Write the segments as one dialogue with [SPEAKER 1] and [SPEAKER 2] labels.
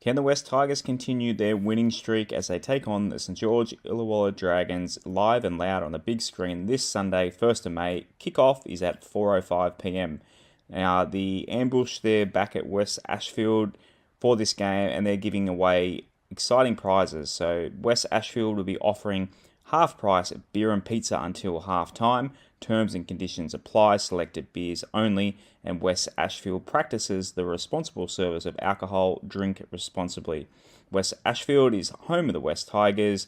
[SPEAKER 1] Can the West Tigers continue their winning streak as they take on the St George Illawarra Dragons live and loud on the big screen this Sunday, 1st of May? Kickoff is at 4:05pm. Now, the ambush there back at West Ashfield for this game, and they're giving away exciting prizes. So West Ashfield will be offering half price beer and pizza until half time. Terms and conditions apply, selected beers only, and West Ashfield practices the responsible service of alcohol. Drink responsibly. West Ashfield is home of the West Tigers.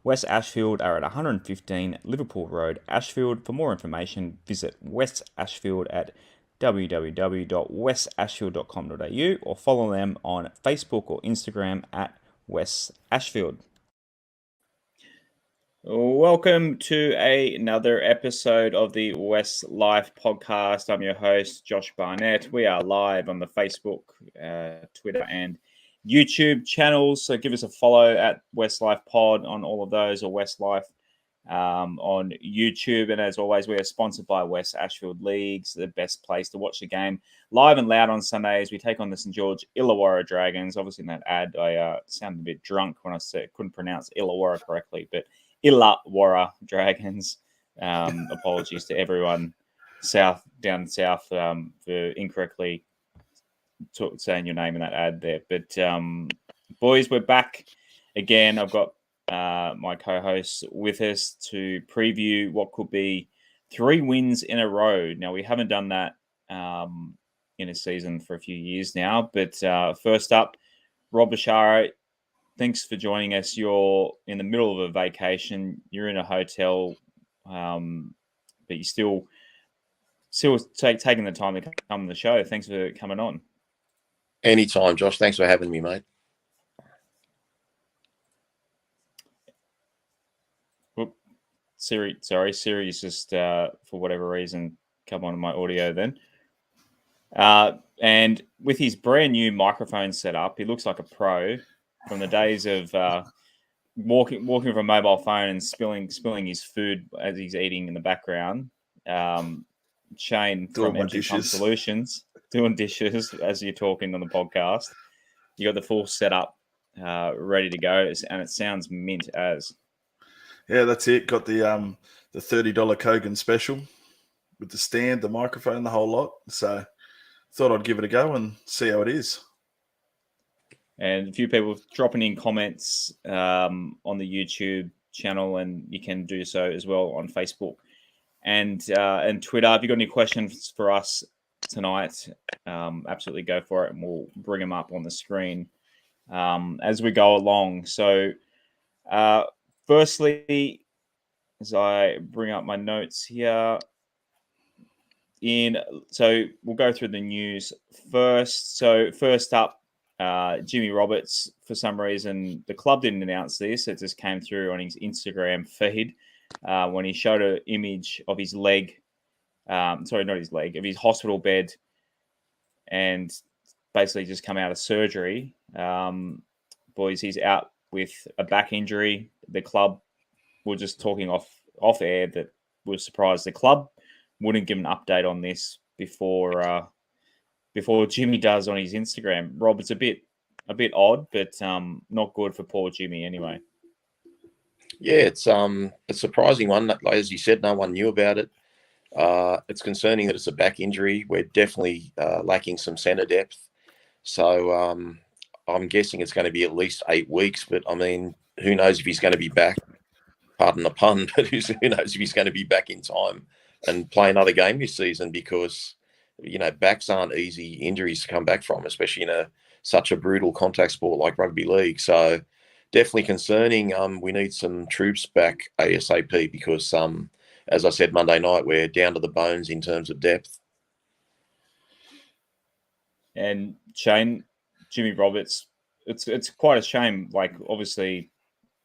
[SPEAKER 1] West Ashfield are at 115 Liverpool Road, Ashfield. For more information, visit West Ashfield at www.westashfield.com.au or follow them on Facebook or Instagram at West Ashfield. Welcome to another episode of the WestsLife Podcast. I'm your host, Josh Barnett. We are live on the Facebook, Twitter, and YouTube channels. So give us a follow at WestsLife Pod on all of those, or WestsLife on YouTube. And as always, we are sponsored by West Ashfield Leagues, the best place to watch the game live and loud on Sundays. We take on the St George Illawarra Dragons. Obviously, in that ad, I sounded a bit drunk when I couldn't pronounce Illawarra correctly, but Illawarra Dragons. Apologies to everyone down south for incorrectly saying your name in that ad there. But boys, we're back again. I've got my co-hosts with us to preview what could be 3 wins in a row. Now, we haven't done that in a season for a few years now. But first up, Rob Bashara, thanks for joining us. You're in the middle of a vacation. You're in a hotel, but you're still taking the time to come on the show. Thanks for coming on.
[SPEAKER 2] Anytime, Josh. Thanks for having me, mate.
[SPEAKER 1] Siri's just, for whatever reason, come on my audio then. And with his brand new microphone set up, he looks like a pro. From the days of walking with a mobile phone and spilling his food as he's eating in the background. Shane from Empty Pump Solutions doing dishes as you're talking on the podcast. You got the full setup ready to go, and it sounds mint as.
[SPEAKER 3] Yeah, that's it. Got the $30 Kogan special with the stand, the microphone, the whole lot. So thought I'd give it a go and see how it is.
[SPEAKER 1] And a few people dropping in comments on the YouTube channel, and you can do so as well on Facebook and Twitter. If you've got any questions for us tonight, absolutely go for it, and we'll bring them up on the screen as we go along. So, firstly, as I bring up my notes here, so we'll go through the news first. So first up, Jimmy Roberts, for some reason, the club didn't announce this. It just came through on his Instagram feed when he showed an image of his leg. Sorry, not his leg, of his hospital bed, and basically just come out of surgery. Boys, he's out with a back injury. The club were just talking off air that we're surprised the club wouldn't give an update on this before Jimmy does on his Instagram. Rob, it's a bit odd, but not good for poor Jimmy anyway.
[SPEAKER 2] Yeah, it's a surprising one. As you said, no one knew about it. It's concerning that it's a back injury. We're definitely lacking some centre depth. So I'm guessing it's going to be at least 8 weeks. But I mean, who knows if he's going to be back? Pardon the pun, but who knows if he's going to be back in time and play another game this season? Because backs aren't easy injuries to come back from, especially in such a brutal contact sport like rugby league. So definitely concerning. We need some troops back ASAP because, as I said Monday night, we're down to the bones in terms of depth.
[SPEAKER 1] And Shane, Jimmy Roberts, it's quite a shame. Like, obviously,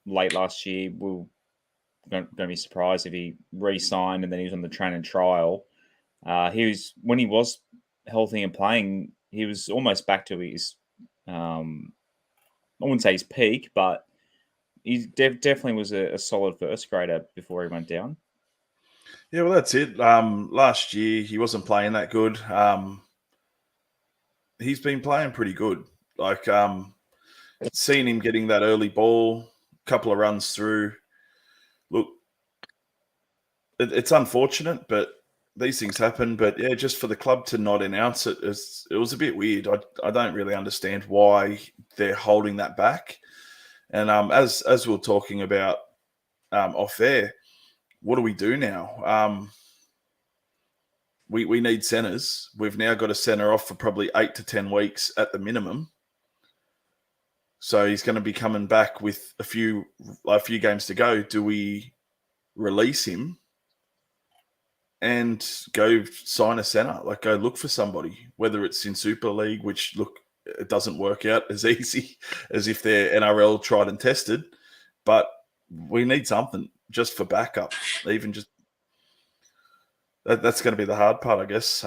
[SPEAKER 1] late last year, we're going to be surprised if he re-signed and then he was on the training trial. When he was healthy and playing, he was almost back to his, I wouldn't say his peak, but he definitely was a solid first grader before he went down.
[SPEAKER 3] Yeah, well, that's it. Last year, he wasn't playing that good. He's been playing pretty good. Like, seeing him getting that early ball, couple of runs through. Look, it's unfortunate, but these things happen. But yeah, just for the club to not announce it, it was a bit weird. I don't really understand why they're holding that back. And as we were talking about off air, what do we do now? We need centres. We've now got a centre off for probably 8 to 10 weeks at the minimum. So he's going to be coming back with a few games to go. Do we release him and go sign a centre? Like, go look for somebody, whether it's in Super League, which, look, it doesn't work out as easy as if they're NRL tried and tested. But we need something just for backup. Even just that's going to be the hard part, I guess.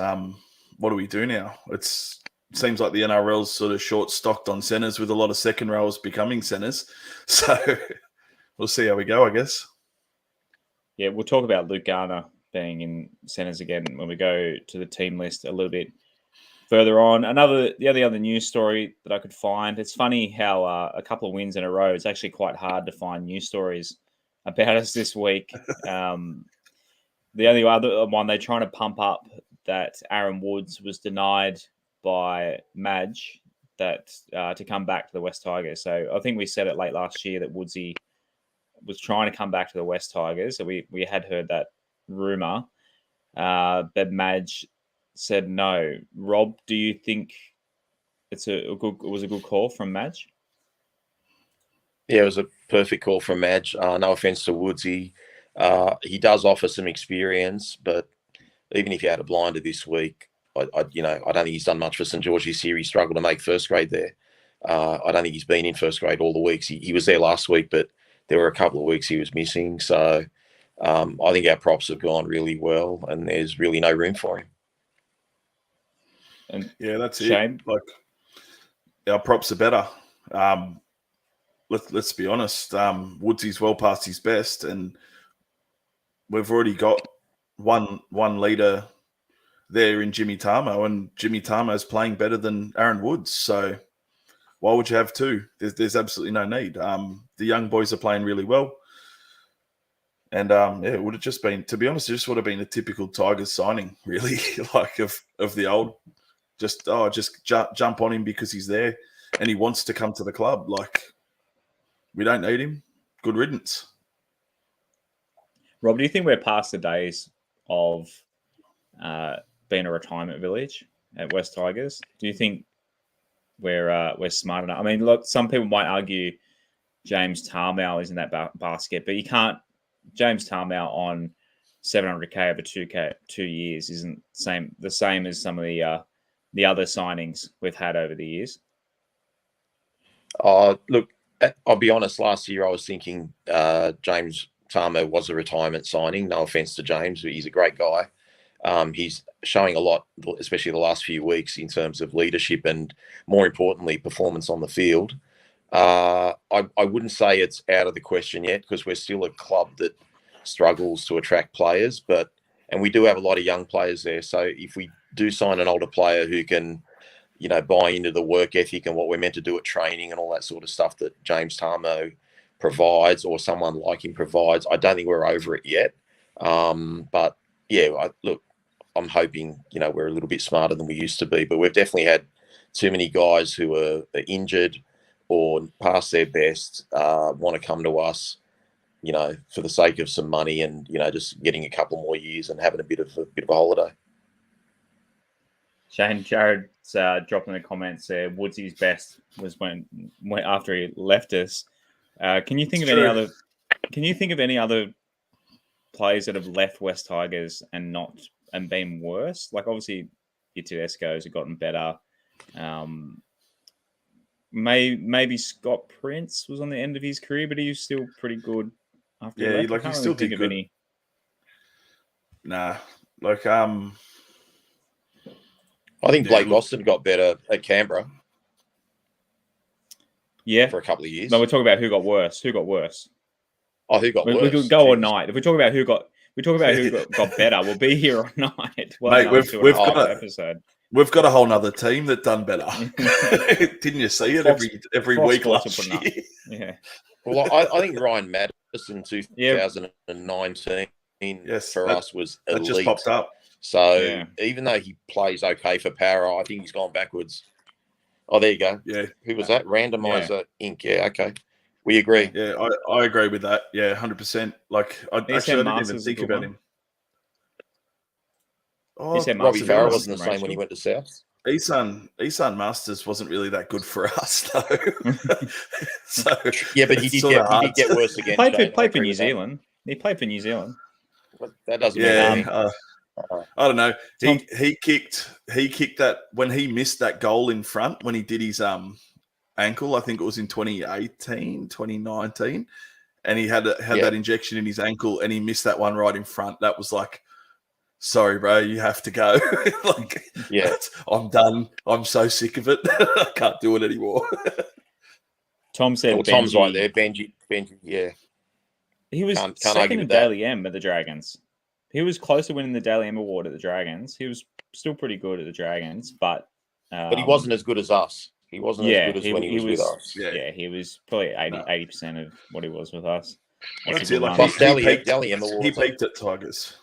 [SPEAKER 3] What do we do now? It seems like the NRL's sort of short-stocked on centres with a lot of second rowers becoming centres. So we'll see how we go, I guess.
[SPEAKER 1] Yeah, we'll talk about Luke Garner being in centres again when we go to the team list a little bit further on. The other news story that I could find, it's funny how a couple of wins in a row, it's actually quite hard to find news stories about us this week. The only other one, they're trying to pump up that Aaron Woods was denied by Madge to come back to the West Tigers. So I think we said it late last year that Woodsy was trying to come back to the West Tigers. So we had heard that rumour. But Madge said no. Rob, do you think it was a good call from Madge?
[SPEAKER 2] Yeah, it was a perfect call from Madge. No offence to Woodsy. He does offer some experience, but even if he had a blinder this week, I don't think he's done much for St George this year. He struggled to make first grade there. I don't think he's been in first grade all the weeks. He was there last week, but there were a couple of weeks he was missing. So I think our props have gone really well, and there's really no room for him.
[SPEAKER 1] And
[SPEAKER 3] yeah, that's
[SPEAKER 1] Shane?
[SPEAKER 3] it. Like, our props are better. Let's be honest. Woodsy's well past his best, and we've already got one leader there in Jimmy Tarmo, and Jimmy Tarmo's playing better than Aaron Woods. So why would you have two? There's absolutely no need. The young boys are playing really well. And it would have just been, to be honest, it just would have been a typical Tigers signing, really, like of the old. Just jump on him because he's there and he wants to come to the club. Like, we don't need him. Good riddance.
[SPEAKER 1] Rob, do you think we're past the days of being a retirement village at West Tigers? Do you think we're smart enough? I mean, look, some people might argue James Tarmow is in that basket, but you can't. James Tarmow on 700k over 2 years isn't the same as some of the other signings we've had over the years.
[SPEAKER 2] Look, I'll be honest. Last year, I was thinking James Tarmow was a retirement signing. No offense to James, but he's a great guy. He's showing a lot, especially the last few weeks, in terms of leadership and, more importantly, performance on the field. I wouldn't say it's out of the question yet, because we're still a club that struggles to attract players, and we do have a lot of young players there. So if we do sign an older player who can, buy into the work ethic and what we're meant to do at training and all that sort of stuff that James Tarmow provides, or someone like him provides, I don't think we're over it yet. But yeah, look, I'm hoping, we're a little bit smarter than we used to be, but we've definitely had too many guys who are injured or past their best want to come to us, for the sake of some money and, just getting a couple more years and having a bit of a holiday.
[SPEAKER 1] Shane Jared's dropped in the comments there. Woodsy's best was when after he left us. Can you think of any other? Can you think of any other players that have left West Tigers and been worse? Like obviously, your Tedesco's have gotten better. Maybe Scott Prince was on the end of his career, but he was still pretty good after he left.
[SPEAKER 3] he still did good. Nah,
[SPEAKER 2] I think Blake Austin got better at Canberra.
[SPEAKER 1] Yeah,
[SPEAKER 2] for a couple of years.
[SPEAKER 1] No, we're talking about who got worse. Who got worse?
[SPEAKER 2] Oh, who got worse?
[SPEAKER 1] We could go all night. If we talk about who got better, we'll be here all night. Well,
[SPEAKER 3] mate, we've got a whole nother team that done better. Didn't you see it every week last year?
[SPEAKER 1] Yeah.
[SPEAKER 2] Well, I think Ryan Madison 2019 for us was elite.
[SPEAKER 3] That just popped up.
[SPEAKER 2] So even though he plays okay for Para, I think he's gone backwards. Oh, there you go.
[SPEAKER 3] Yeah.
[SPEAKER 2] Who was that? Randomizer Inc. Yeah, okay. We agree.
[SPEAKER 3] Yeah, I agree with that. Yeah, 100%. I didn't even think about him.
[SPEAKER 1] Oh,
[SPEAKER 2] Robbie Farah wasn't the same when he went to South.
[SPEAKER 3] Isan Masters wasn't really that good for us, though. So
[SPEAKER 2] yeah, but he did get worse again.
[SPEAKER 1] Played for New Zealand. He played for New Zealand.
[SPEAKER 2] That doesn't mean anything.
[SPEAKER 3] I don't know. He kicked that when he missed that goal in front when he did his ankle. I think it was in 2019, and he had that injection in his ankle, and he missed that one right in front. That was like, sorry, bro, you have to go. I'm done. I'm so sick of it. I can't do it anymore.
[SPEAKER 1] Tom said,
[SPEAKER 2] well, Tom's right there. Benji, yeah.
[SPEAKER 1] He was second in Daily M at the Dragons. He was close to winning the Daily M award at the Dragons. He was still pretty good at the Dragons, but
[SPEAKER 2] he wasn't as good as us. He wasn't as good as when he was with us.
[SPEAKER 1] Yeah, he was probably 80% of what he was with us.
[SPEAKER 3] That's it.
[SPEAKER 2] Daily M award.
[SPEAKER 3] He peaked at Tigers.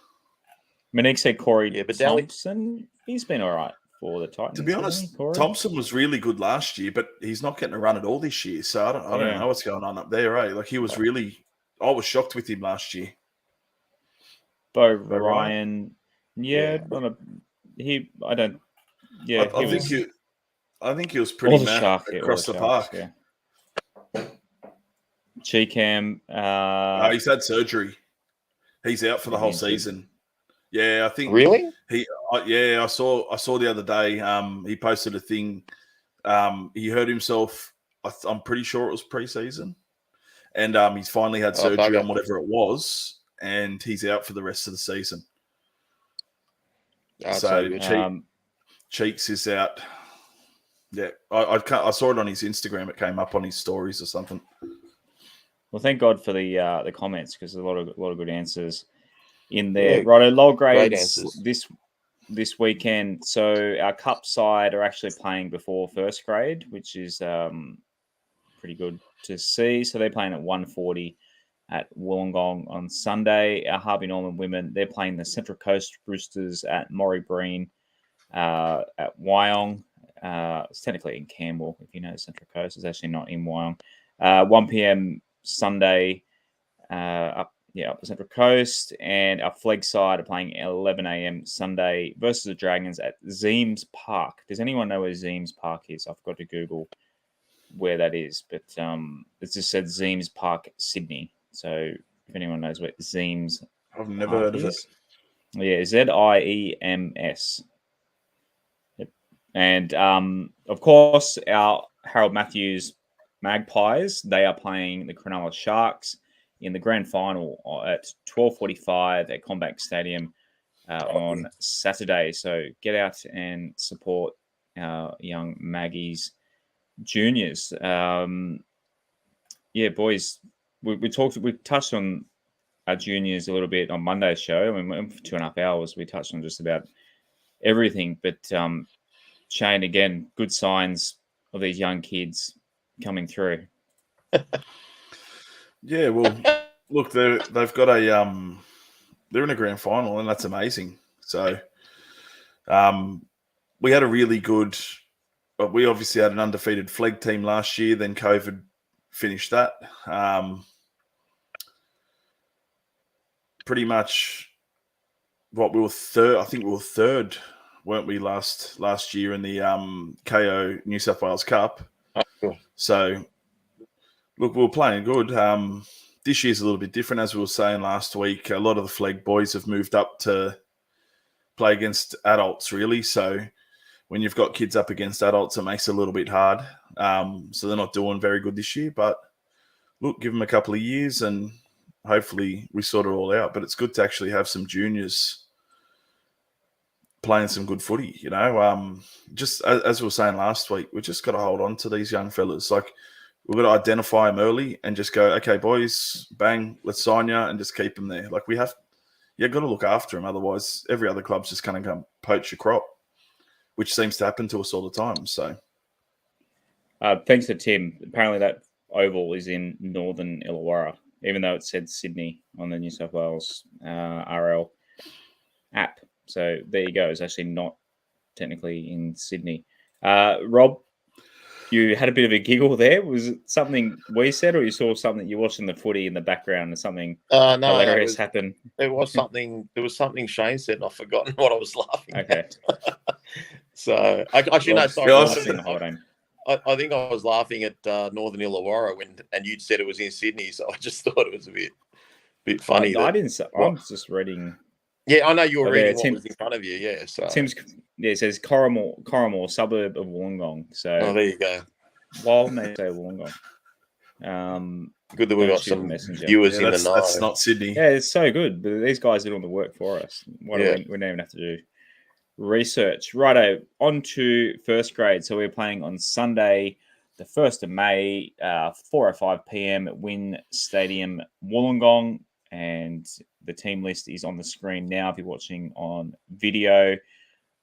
[SPEAKER 1] Monique said Corey Thompson. He's been all right for the Titans.
[SPEAKER 3] To be honest, Thompson was really good last year, but he's not getting a run at all this year. So I don't know what's going on up there, right? He was really. I was shocked with him last year.
[SPEAKER 1] Bo Ryan, I
[SPEAKER 3] think he was pretty mad across the park.
[SPEAKER 1] Yeah. Cheekham.
[SPEAKER 3] He's had surgery. He's out for the whole season. Yeah, I think.
[SPEAKER 2] Really?
[SPEAKER 3] I saw the other day. He posted a thing. He hurt himself. I'm pretty sure it was pre-season, and he's finally had surgery on whatever it was. And he's out for the rest of the season. Cheeks is out. Yeah, I saw it on his Instagram. It came up on his stories or something.
[SPEAKER 1] Well, thank God for the comments because there's a lot of good answers in there. Righto, lower grades this weekend. So our cup side are actually playing before first grade, which is pretty good to see. So they're playing at 1:40. At Wollongong on Sunday. Our Harvey Norman women, they're playing the Central Coast Roosters at Morrie Breen at Wyong. It's technically in Campbell, if you know Central Coast. It's actually not in Wyong. 1 p.m. Sunday up the Central Coast. And our Flegg side are playing 11 a.m. Sunday versus the Dragons at Zeems Park. Does anyone know where Zeems Park is? I've got to Google where that is. But it just said Zeems Park, Sydney. So if anyone knows what Zeems
[SPEAKER 3] I've never heard of it.
[SPEAKER 1] Yeah, Ziems. Yep. And of course, our Harold Matthews Magpies, they are playing the Cronulla Sharks in the grand final at 12:45 at Combank Stadium on Saturday. So get out and support our young Maggies juniors. Boys. We touched on our juniors a little bit on Monday's show. I mean, for 2.5 hours, we touched on just about everything. But Shane, again, good signs of these young kids coming through.
[SPEAKER 3] Yeah, well, look, they've got they're in a grand final, and that's amazing. So, we had a really good but we obviously had an undefeated flag team last year. Then COVID finished that. Pretty much what we were third. I think we were third, weren't we, last year in the KO New South Wales Cup?
[SPEAKER 2] Oh, cool.
[SPEAKER 3] So, look, we were playing good. This year's a little bit different, as we were saying last week. A lot of the flag boys have moved up to play against adults, really. So when you've got kids up against adults, it makes it a little bit hard. So they're not doing very good this year. But look, give them a couple of years and hopefully we sort it all out. But it's good to actually have some juniors playing some good footy, you know. Just as we were saying last week, we just got to hold on to these young fellas. Like, we've got to identify them early and just go, okay, boys, bang, let's sign you, and just keep them there. Like, you've got to look after them. Otherwise, every other club's just going to come poach your crop, which seems to happen to us all the time. So,
[SPEAKER 1] thanks to Tim. Apparently that oval is in northern Illawarra, even though it said Sydney on the New South Wales RL app. So there you go. It's actually not technically in Sydney. Rob, you had a bit of a giggle there. Was it something we said, or you saw something, you watching the footy in the background and something hilarious happened?
[SPEAKER 2] There was something Shane said and I've forgotten what I was laughing at. So actually, no, sorry. I think I was laughing at Northern Illawarra and you'd said it was in Sydney, so I just thought it was a bit funny.
[SPEAKER 1] I didn't say, I'm just reading.
[SPEAKER 2] Yeah, I know you were reading what was in front of you. Yeah, so
[SPEAKER 1] it says Corrimor, suburb of Wollongong. So
[SPEAKER 2] there you go.
[SPEAKER 1] Why they say Wollongong?
[SPEAKER 2] Good that we got some viewers in the know.
[SPEAKER 3] That's not Sydney.
[SPEAKER 1] Yeah, it's so good. But these guys did all the work for us. We don't even have to do research. Righto, on to first grade. So we're playing on Sunday, the 1st of May, 4:05 p.m. at Wynn Stadium, Wollongong. And the team list is on the screen now if you're watching on video.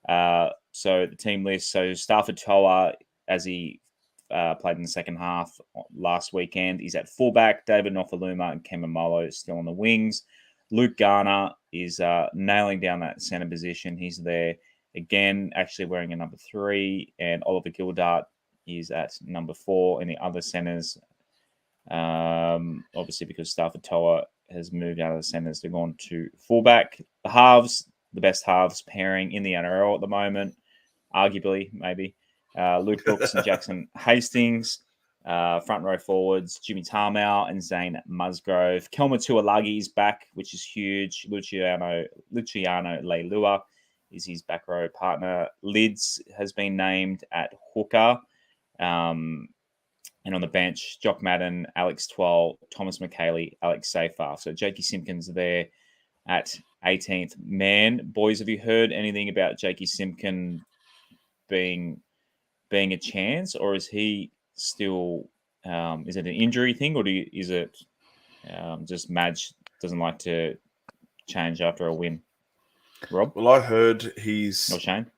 [SPEAKER 1] So the team list, so Stafford Toa, as he played in the second half last weekend, is at fullback. David Nofaluma and Kemba Molo still on the wings. Luke Garner is nailing down that centre position. He's there again, actually wearing a number 3. And Oliver Gildart is at number 4 in the other centres. Obviously, because Stafford Toa has moved out of the centres, they've gone to fullback. The halves, the best halves pairing in the NRL at the moment, arguably, maybe. Luke Brooks and Jackson Hastings. Front row forwards, Jimmy Tarmow and Zane Musgrove. Kelma Tuolagi is back, which is huge. Luciano Leilua is his back row partner. Lids has been named at hooker. And on the bench, Jock Madden, Alex Twal, Thomas McKaylee, Alex Safar. So Jakey Simpkins there at 18th man. Boys, have you heard anything about Jakey Simpkin being a chance, or is he still? Is it an injury thing, or is it just Madge doesn't like to change after a win? Rob?
[SPEAKER 3] Well, I heard he's.
[SPEAKER 1] Or Shane?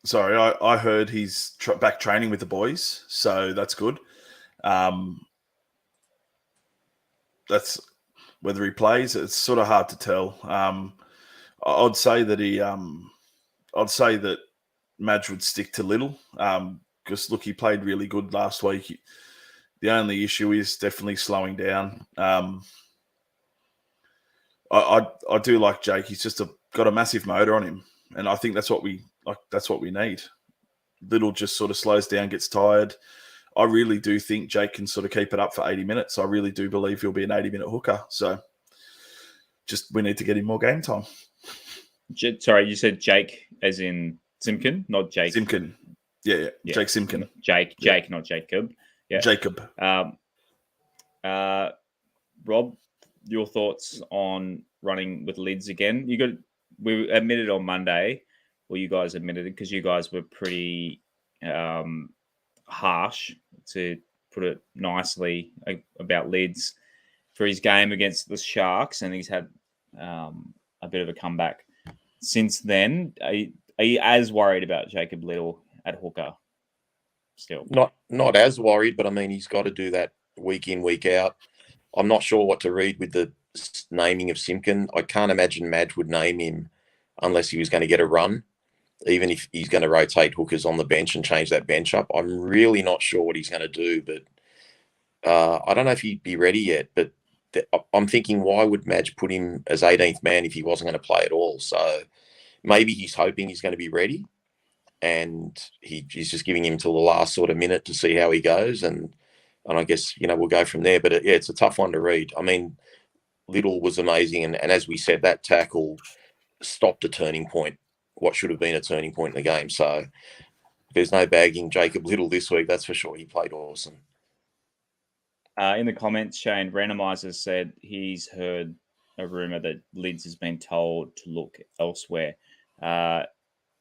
[SPEAKER 3] Sorry, I heard he's back training with the boys, so that's good. That's whether he plays. It's sort of hard to tell. I'd say that Madge would stick to Little. Because look, he played really good last week. The only issue is definitely slowing down. I do like Jake. He's just got a massive motor on him, and I think that's what we like. That's what we need. Little just sort of slows down, gets tired. I really do think Jake can sort of keep it up for 80 minutes. I really do believe he'll be an 80-minute hooker. So just we need to get him more game time.
[SPEAKER 1] Sorry, you said Jake as in Simpkin, not Jake.
[SPEAKER 3] Simpkin. Yeah. Jake Simpkin.
[SPEAKER 1] Jake, not Jacob. Yeah.
[SPEAKER 3] Jacob.
[SPEAKER 1] Rob, your thoughts on running with Lids again? We admitted on Monday, or you guys admitted it because you guys were pretty harsh, to put it nicely, about Lids for his game against the Sharks, and he's had a bit of a comeback since then. Are you as worried about Jacob Little at hooker still?
[SPEAKER 2] Not as worried, but I mean, he's got to do that week in, week out. I'm not sure what to read with the naming of Simpkin. I can't imagine Madge would name him unless he was going to get a run. even if he's going to rotate hookers on the bench and change that bench up. I'm really not sure what he's going to do, but I don't know if he'd be ready yet. But I'm thinking, why would Madge put him as 18th man if he wasn't going to play at all? So maybe he's hoping he's going to be ready, and he's just giving him till the last sort of minute to see how he goes, and I guess we'll go from there. But it's a tough one to read. I mean, Little was amazing, and as we said, that tackle stopped a turning point, what should have been a turning point in the game. So there's no bagging Jacob Little this week, that's for sure. He played awesome.
[SPEAKER 1] In the comments, Shane Randomizer said he's heard a rumor that Lids has been told to look elsewhere.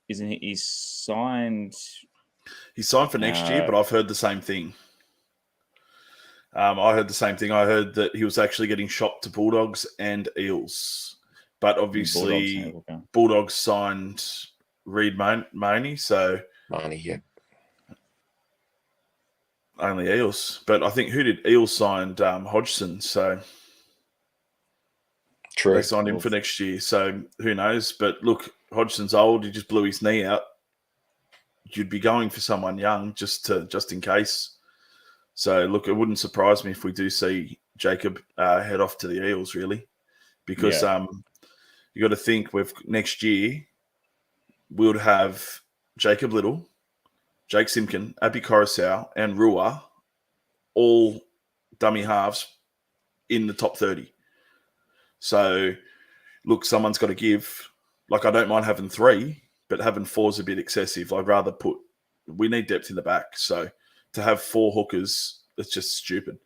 [SPEAKER 1] Isn't he? He's signed.
[SPEAKER 3] He's signed for next year, but I've heard the same thing. I heard the same thing. I heard that he was actually getting shopped to Bulldogs and Eels, but obviously Bulldogs signed Reid Money, so
[SPEAKER 2] Money, yeah.
[SPEAKER 3] Only Eels. But I think who did Eels signed Hodgson, so
[SPEAKER 2] true.
[SPEAKER 3] They signed him for next year, so who knows? But look, Hodgson's old. He just blew his knee out. You'd be going for someone young just in case. So look, it wouldn't surprise me if we do see Jacob head off to the Eels, really, because you got to think next year we would have Jacob Little, Jake Simpkin, Abby Coruscant, and Rua, all dummy halves in the top 30. So, look, someone's got to give. Like, I don't mind having 3, but having 4 is a bit excessive. I'd rather we need depth in the back. So, to have 4 hookers, it's just stupid.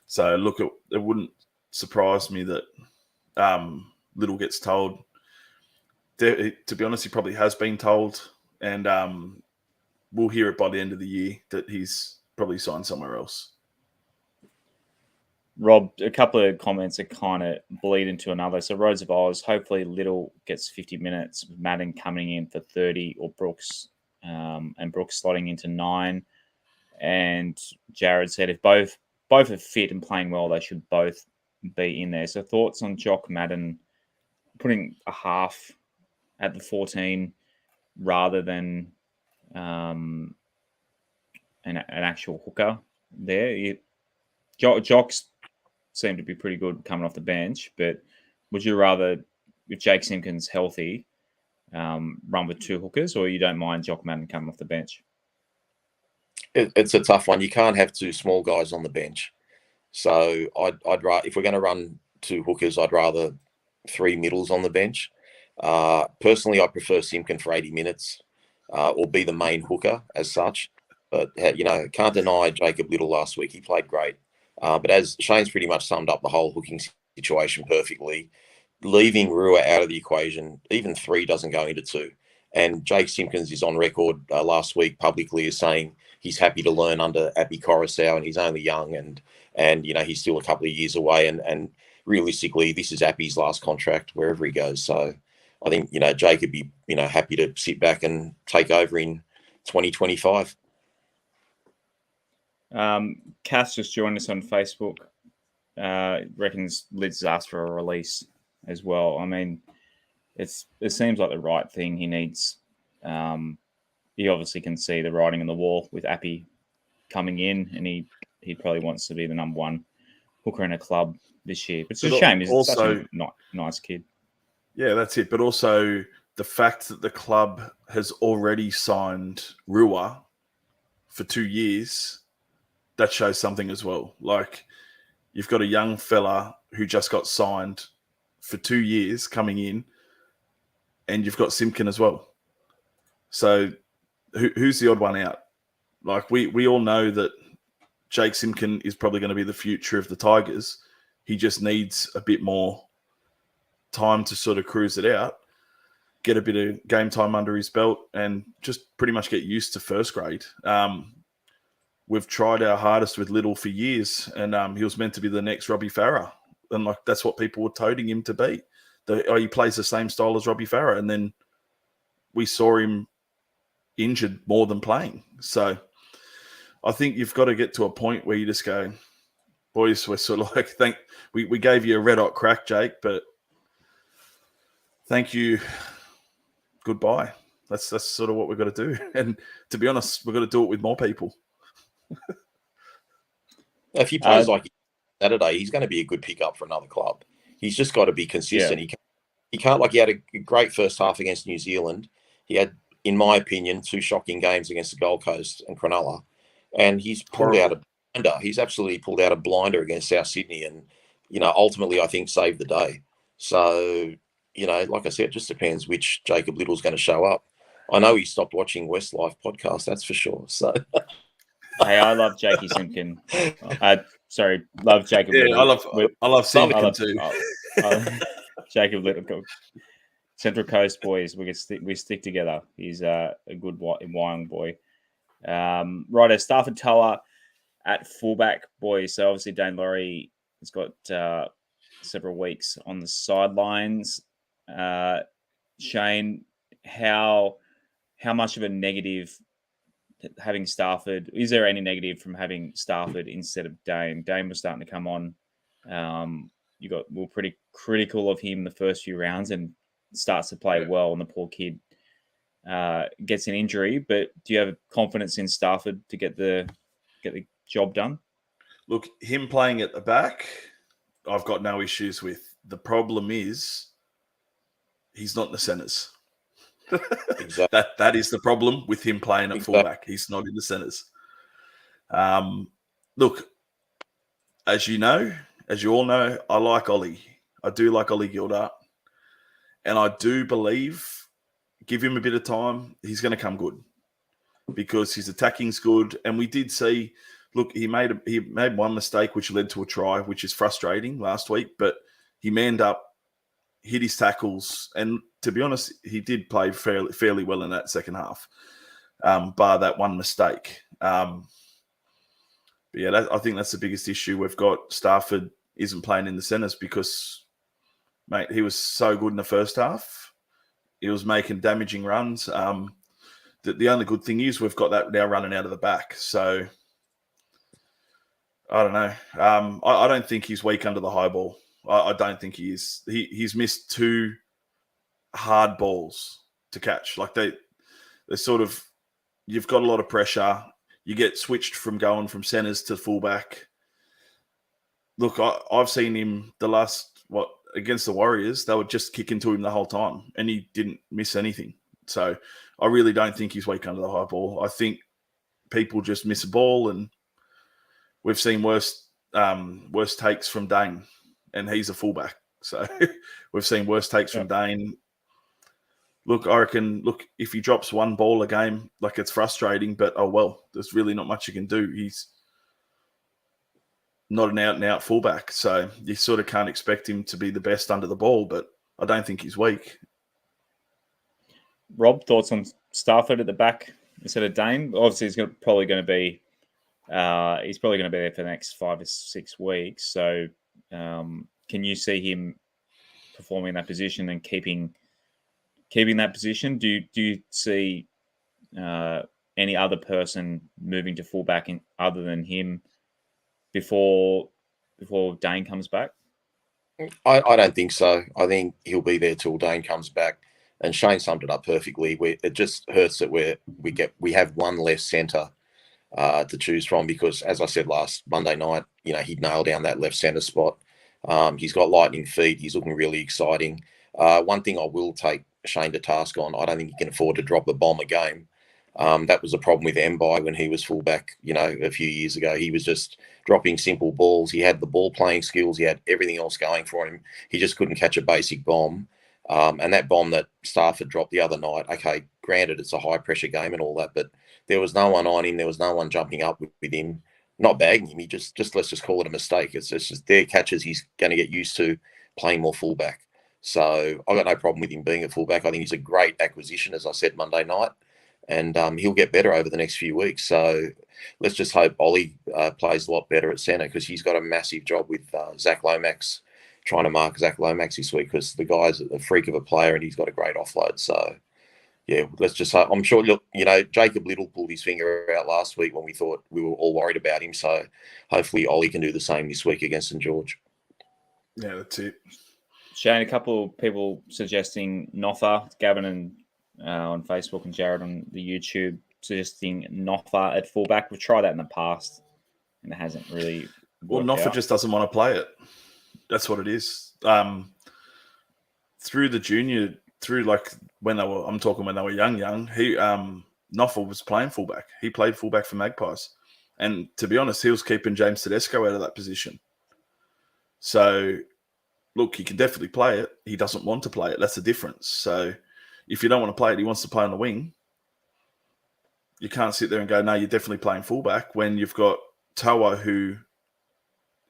[SPEAKER 3] So, look, it wouldn't surprise me that Little gets told. To be honest, he probably has been told, and we'll hear it by the end of the year that he's probably signed somewhere else.
[SPEAKER 1] Rob, a couple of comments that kind of bleed into another. So Rose of Oz, hopefully Little gets 50 minutes, with Madden coming in for 30, or Brooks, and Brooks slotting into 9. And Jared said if both are fit and playing well, they should both be in there. So thoughts on Jock Madden putting a half at the 14 rather than an actual hooker there? Jock's seem to be pretty good coming off the bench, but would you rather, if Jake Simpkins healthy, run with 2 hookers, or you don't mind Jock Madden coming off the bench?
[SPEAKER 2] It's a tough one. You can't have 2 small guys on the bench. So I'd rather, if we're going to run 2 hookers, I'd rather 3 middles on the bench. Personally, I prefer Simpkin for 80 minutes, or be the main hooker as such. But can't deny Jacob Little last week. He played great. But as Shane's pretty much summed up the whole hooking situation perfectly, leaving Rua out of the equation, even 3 doesn't go into 2. And Jake Simpkins is on record last week publicly as saying he's happy to learn under Abby Coruscant, and he's only young, and he's still a couple of years away. And realistically, this is Abby's last contract wherever he goes. So I think Jake would be happy to sit back and take over in 2025.
[SPEAKER 1] Cass just joined us on Facebook. Reckons Lids asked for a release as well. I mean, it seems like the right thing. He needs. He obviously can see the writing on the wall with Appy coming in, and he probably wants to be the number 1 hooker in a club this year. But it's a shame. He's such a nice kid.
[SPEAKER 3] Yeah, that's it. But also the fact that the club has already signed Rua for 2 years, that shows something as well. Like, you've got a young fella who just got signed for 2 years coming in, and you've got Simpkin as well. So who's the odd one out? Like, we all know that Jake Simpkin is probably going to be the future of the Tigers. He just needs a bit more time to sort of cruise it out, get a bit of game time under his belt, and just pretty much get used to first grade. We've tried our hardest with Little for years, and he was meant to be the next Robbie Farah. And that's what people were toting him to be. He plays the same style as Robbie Farah, and then we saw him injured more than playing. So I think you've got to get to a point where you just go, boys, we're sort of like, we gave you a red hot crack, Jake, but thank you, goodbye. That's sort of what we've got to do. And to be honest, we've got to do it with more people.
[SPEAKER 2] If he plays like Saturday, he's going to be a good pickup for another club. He's just got to be consistent.
[SPEAKER 1] Yeah.
[SPEAKER 2] He can't, like, he had a great first half against New Zealand. He had, in my opinion, 2 shocking games against the Gold Coast and Cronulla. And he's pulled out a blinder. He's absolutely pulled out a blinder against South Sydney and, ultimately, I think, saved the day. So, like I said, it just depends which Jacob Little's going to show up. I know he stopped watching WestsLife Podcast, that's for sure. So,
[SPEAKER 1] hey, I love Jakey Simpkin. Love Jacob Little.
[SPEAKER 3] I love Simpkin too.
[SPEAKER 1] Jacob Little, Central Coast boys. We stick together. He's a good Wyong boy. Right, Stafford Toa at fullback, boys. So obviously Dane Laurie has got several weeks on the sidelines. Shane, how much of a negative having Stafford? Is there any negative from having Stafford instead of Dane? Dane was starting to come on. We were pretty critical of him the first few rounds and starts to play well, and the poor kid gets an injury. But do you have confidence in Stafford to get the job done?
[SPEAKER 3] Look, him playing at the back, I've got no issues with. The problem is he's not in the centres.
[SPEAKER 2] Exactly.
[SPEAKER 3] That is the problem with him playing at fullback. He's not in the centres. Look, as you all know, I like Ollie. I do like Ollie Gildart. And I do believe, give him a bit of time, he's going to come good because his attacking's good. And we did see, look, he made one mistake which led to a try, which is frustrating last week, but he manned up, hit his tackles, and to be honest, he did play fairly well in that second half, bar that one mistake. But yeah, I think that's the biggest issue we've got. Stafford isn't playing in the centres because, mate, he was so good in the first half. He was making damaging runs. The only good thing is we've got that now running out of the back. So I don't know. I don't think he's weak under the high ball. I don't think he is. He's missed 2 hard balls to catch. Like they're sort of, you've got a lot of pressure. You get switched from going from centres to fullback. Look, I've seen him against the Warriors. They would just kick into him the whole time, and he didn't miss anything. So I really don't think he's weak under the high ball. I think people just miss a ball, and we've seen worse takes from Dane, and he's a fullback. So we've seen worse takes from Dane. Look, I reckon, if he drops 1 ball a game, like, it's frustrating, but oh well, there's really not much you can do. He's not an out-and-out fullback, so you sort of can't expect him to be the best under the ball, but I don't think he's weak.
[SPEAKER 1] Rob, thoughts on Stafford at the back instead of Dane? Obviously, he's probably going to be there for the next 5 or 6 weeks. So, can you see him performing in that position and keeping that position? Do you see any other person moving to fullback other than him before Dane comes back?
[SPEAKER 2] I don't think so. I think he'll be there till Dane comes back. And Shane summed it up perfectly. It just hurts that we have one left centre to choose from because, as I said last Monday night, he'd nailed down that left centre spot. He's got lightning feet. He's looking really exciting. One thing I will take Shane to task on, I don't think he can afford to drop a bomb a game. That was a problem with Mbai when he was fullback, a few years ago. He was just dropping simple balls. He had the ball playing skills. He had everything else going for him. He just couldn't catch a basic bomb. And that bomb that Stafford dropped the other night, okay, granted it's a high-pressure game and all that, but there was no one on him. There was no one jumping up with him, not bagging him. He just let's just call it a mistake. It's just their catches he's going to get used to playing more fullback. So I've got no problem with him being a fullback. I think he's a great acquisition, as I said Monday night, and he'll get better over the next few weeks. So let's just hope Ollie plays a lot better at centre because he's got a massive job with Zach Lomax, trying to mark Zach Lomax this week because the guy's a freak of a player and he's got a great offload. So, yeah, let's just hope. I'm sure, Jacob Little pulled his finger out last week when we thought we were all worried about him. So hopefully Ollie can do the same this week against St George.
[SPEAKER 3] Yeah, that's it.
[SPEAKER 1] Shane, a couple of people suggesting Notha, Gavin and on Facebook and Jared on the YouTube suggesting Noffa at fullback. We've tried that in the past, and it hasn't really worked
[SPEAKER 3] Noffa
[SPEAKER 1] out.
[SPEAKER 3] just doesn't want to play it. That's what it is. Through the junior, when they were young, he Noffa was playing fullback. He played fullback for Magpies. And to be honest, he was keeping James Tedesco out of that position. So, look, he can definitely play it. He doesn't want to play it. That's the difference. So, if you don't want to play it, he wants to play on the wing. You can't sit there and go, no, you're definitely playing fullback when you've got Toa who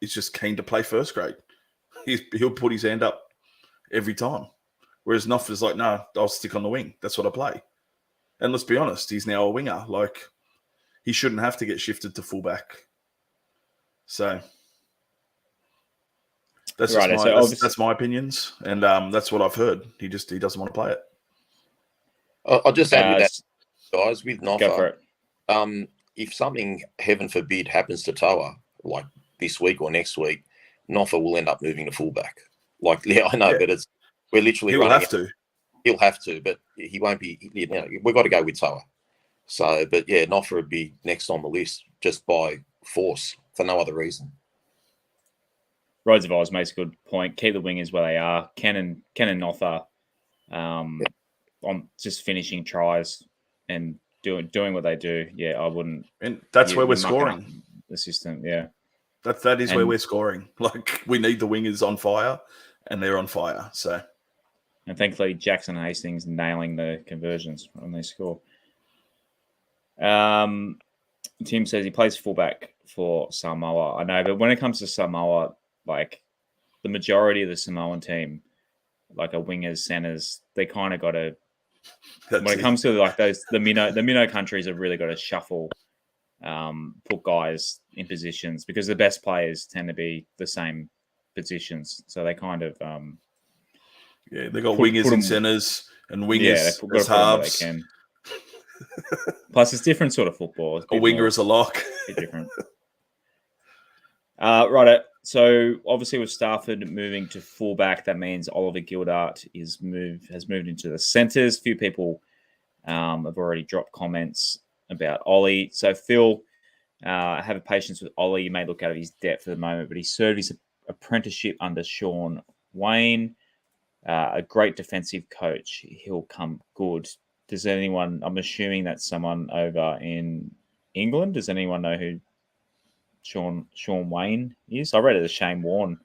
[SPEAKER 3] is just keen to play first grade. He'll put his hand up every time. Whereas Noffa's like, no, I'll stick on the wing. That's what I play. And let's be honest, he's now a winger. Like, he shouldn't have to get shifted to fullback. So that's
[SPEAKER 1] right.
[SPEAKER 3] That's my opinions, and that's what I've heard. He doesn't want to play it.
[SPEAKER 2] I'll just add with that, guys, with
[SPEAKER 1] Go for
[SPEAKER 2] Noffa.
[SPEAKER 1] it.
[SPEAKER 2] If something, heaven forbid, happens to Toa, like this week or next week, Noffa will end up moving to fullback. Like, yeah, I know, but we're literally
[SPEAKER 3] He'll have to.
[SPEAKER 2] He'll have to, but he won't be. You know, we've got to go with Toa. So, but yeah, Noffa would be next on the list just by force for no other reason.
[SPEAKER 1] Rhodes of Oz makes a good point. Keep the wingers where they are. Ken and Noffa on just finishing tries and doing what they do. Yeah, I wouldn't.
[SPEAKER 3] And that's where we're scoring.
[SPEAKER 1] The system, yeah.
[SPEAKER 3] That is where we're scoring. Like, we need the wingers on fire, and they're on fire. So,
[SPEAKER 1] and thankfully, Jackson Hastings nailing the conversions when they score. Tim says he plays fullback for Samoa. I know, but when it comes to Samoa, like the majority of the Samoan team, like are wingers, centers, they kind of got to. When it comes to like the minnow countries have really got to shuffle, put guys in positions because the best players tend to be the same positions. So they kind of
[SPEAKER 3] they got wingers and centers and wingers as halves.
[SPEAKER 1] They can. Plus, it's different sort of football.
[SPEAKER 3] A winger is a lock.
[SPEAKER 1] A bit different. Right. So obviously with Stafford moving to fullback, that means Oliver Gildart has moved into the centres. A few people have already dropped comments about Ollie. So Phil, have patience with Ollie. You may look out of his depth for the moment, but he served his apprenticeship under Sean Wayne, a great defensive coach. He'll come good. Does anyone? I'm assuming that's someone over in England. Does anyone know who Sean Wayne is? I read it as Shane Warne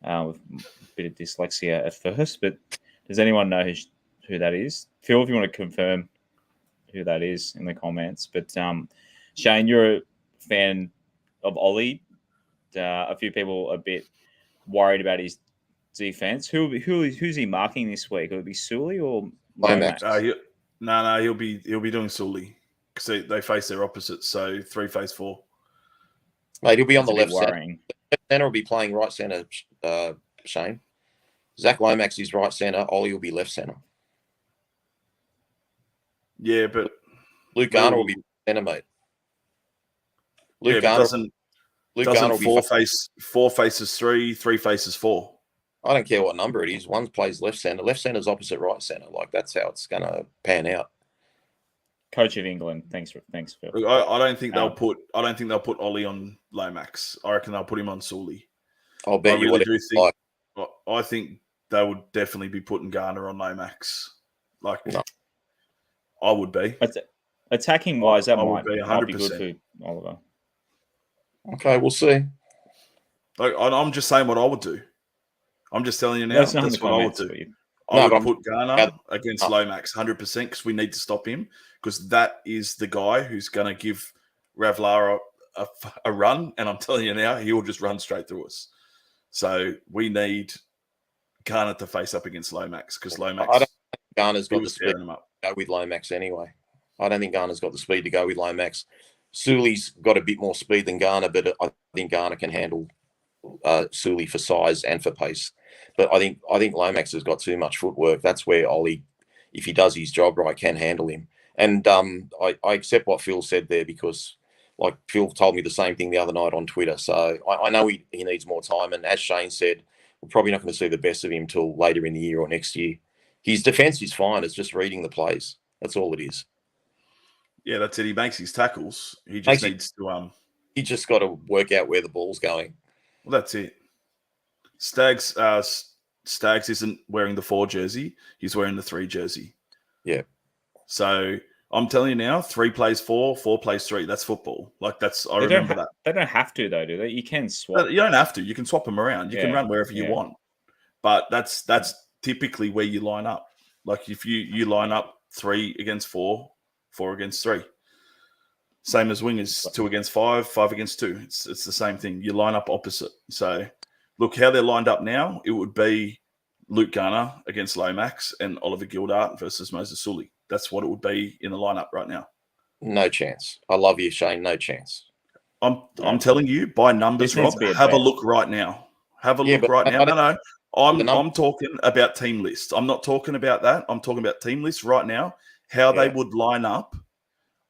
[SPEAKER 1] with a bit of dyslexia at first, but does anyone know who that is? Phil, if you want to confirm who that is in the comments. But Shane, you're a fan of Ollie. A few people are a bit worried about his defense. Who's he marking this week? Will it be Sully or Lomax?
[SPEAKER 3] No, he'll be doing Sully because they face their opposites. So 3 face 4.
[SPEAKER 2] Mate, he'll be on the left centre. Left centre will be playing right centre. Shane, Zach Lomax is right centre. Ollie will be left centre.
[SPEAKER 3] Yeah, but
[SPEAKER 2] Luke Garner will be centre, mate. Luke Garner
[SPEAKER 3] doesn't
[SPEAKER 2] will be
[SPEAKER 3] 4 faces 3 faces 4.
[SPEAKER 2] I don't care what number it is. One plays left centre. Left centre is opposite right centre. Like, that's how it's going to pan out.
[SPEAKER 1] Coach of England. Thanks, Phil.
[SPEAKER 3] Look, I don't think they'll put Ollie on Lomax. I reckon they'll put him on Sully.
[SPEAKER 2] I'll bet you
[SPEAKER 3] really think. I think they would definitely be putting Garner on Lomax. Like, no. I would be.
[SPEAKER 1] Attacking wise, that might be
[SPEAKER 3] 100%.
[SPEAKER 1] Good for Oliver.
[SPEAKER 2] Okay, we'll see.
[SPEAKER 3] Like, I'm just saying what I would do. I'm just telling you now. That's what I would do. I would put Garner against Lomax 100% because we need to stop him because that is the guy who's going to give Ravlara a run. And I'm telling you now, he will just run straight through us. So we need Garner to face up against Lomax because Lomax.
[SPEAKER 2] I don't think Garner's got the speed to go with Lomax anyway. I don't think Garner's got the speed to go with Lomax. Sully's got a bit more speed than Garner, but I think Garner can handle Sully for size and for pace. But I think Lomax has got too much footwork. That's where Ollie, if he does his job right, can handle him. And I accept what Phil said there because, like, Phil told me the same thing the other night on Twitter. So I know he needs more time. And as Shane said, we're probably not going to see the best of him till later in the year or next year. His defence is fine. It's just reading the plays. That's all it is.
[SPEAKER 3] Yeah, that's it. He makes his tackles. He just needs to
[SPEAKER 2] He just got to work out where the ball's going.
[SPEAKER 3] Well, that's it. Stags isn't wearing the 4 jersey. He's wearing the 3 jersey.
[SPEAKER 2] Yeah.
[SPEAKER 3] So I'm telling you now, 3 plays 4, 4 plays 3. That's football. Like I remember that.
[SPEAKER 1] They don't have to though, do they? You can swap.
[SPEAKER 3] You don't have to. You can swap them around. You can run wherever you want. But that's typically where you line up. Like if you line up 3 against 4, 4 against 3. Same as wingers, 2 against 5, 5 against 2. It's the same thing. You line up opposite. So look how they're lined up now. It would be Luke Garner against Lomax and Oliver Gildart versus Moses Sully. That's what it would be in the lineup right now.
[SPEAKER 2] No chance. I love you, Shane. No chance.
[SPEAKER 3] I'm telling you by numbers, Rob. Have a look right now. Have a look right now. No. I'm talking about team lists. I'm not talking about that. I'm talking about team lists right now. How they would line up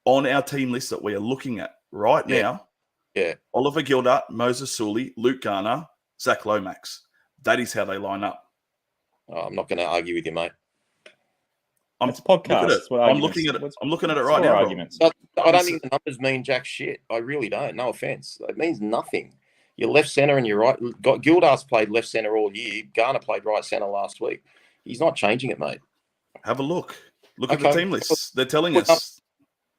[SPEAKER 3] on our team list that we are looking at right now.
[SPEAKER 2] Yeah.
[SPEAKER 3] Oliver Gildart, Moses Sully, Luke Garner, Zach Lomax. That is how they line up.
[SPEAKER 2] Oh, I'm not going to argue with you, mate.
[SPEAKER 1] It's a podcast.
[SPEAKER 3] I'm looking at it. I'm looking at it right now.
[SPEAKER 1] Arguments.
[SPEAKER 2] I don't think the numbers mean jack shit. I really don't. No offense. It means nothing. You're left center and you're right. Gildart's played left center all year. Garner played right center last week. He's not changing it, mate.
[SPEAKER 3] Have a look. Look at the team lists. They're telling us.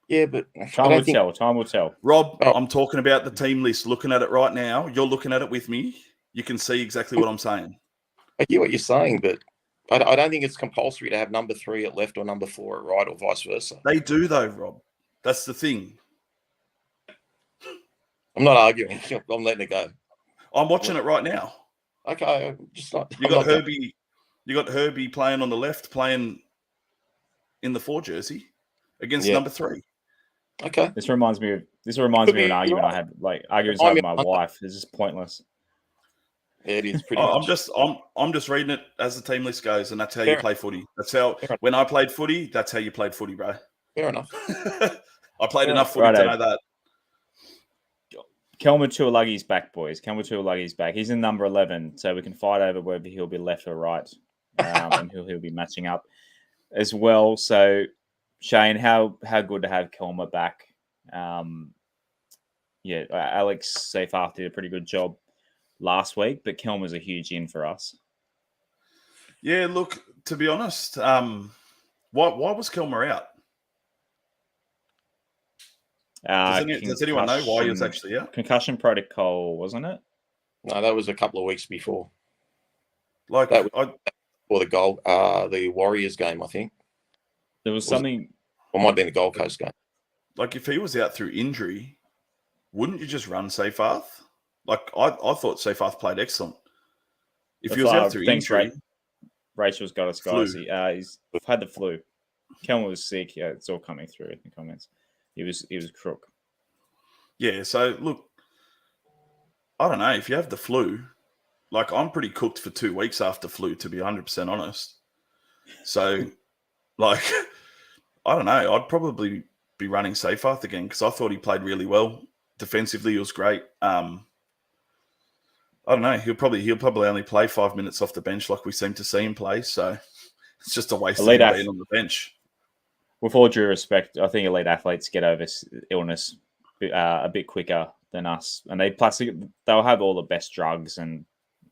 [SPEAKER 2] Yeah, but
[SPEAKER 1] time will tell.
[SPEAKER 3] Rob, I'm talking about the team list. Looking at it right now. You're looking at it with me. You can see exactly what I'm saying.
[SPEAKER 2] I hear what you're saying, but I don't think it's compulsory to have number 3 at left or number 4 at right or vice versa.
[SPEAKER 3] They do, though, Rob. That's the thing.
[SPEAKER 2] I'm not arguing. I'm letting it go.
[SPEAKER 3] I'm watching it right now.
[SPEAKER 2] Okay, just not.
[SPEAKER 3] You got Herbie. You got Herbie playing on the left, playing in the 4 jersey against number 3.
[SPEAKER 2] Okay.
[SPEAKER 1] This reminds me of an argument I had. Like arguments I had with my wife. It's just pointless.
[SPEAKER 2] Yeah, it is pretty.
[SPEAKER 3] I'm just reading it as the team list goes, and that's how you play footy. That's how when I played footy, that's how you played footy, bro.
[SPEAKER 2] Fair enough.
[SPEAKER 3] I played enough footy to know that.
[SPEAKER 1] Kelma Tuolagi's back, boys. Kelma Tuolagi's back. He's in number 11, so we can fight over whether he'll be left or right, and who he'll be matching up as well. So, Shane, how good to have Kelma back? Alex Seyfarth did a pretty good job last week, but Kelma's a huge in for us.
[SPEAKER 3] Yeah, look, to be honest, why was Kelma out? Does anyone know why he was actually out?
[SPEAKER 1] Concussion protocol, wasn't it?
[SPEAKER 2] No, that was a couple of weeks before.
[SPEAKER 3] Like
[SPEAKER 2] or the Warriors game, I think.
[SPEAKER 1] There was something.
[SPEAKER 2] Or might have been the Gold Coast game.
[SPEAKER 3] Like if he was out through injury, wouldn't you just run Seyfarth? Like I thought Seyfarth played excellent. If he was out through injury,
[SPEAKER 1] Rachel's got us, guys. He's had the flu. Kelma was sick. Yeah, it's all coming through in the comments. He was crook.
[SPEAKER 3] Yeah, so look, I don't know. If you have the flu, like I'm pretty cooked for 2 weeks after flu, to be 100% honest. So, like, I don't know. I'd probably be running Seyfarth again because I thought he played really well. Defensively, he was great. I don't know. He'll probably only play 5 minutes off the bench like we seem to see him play. So it's just a waste of being on the bench.
[SPEAKER 1] With all due respect, I think elite athletes get over illness a bit quicker than us, and they'll have all the best drugs and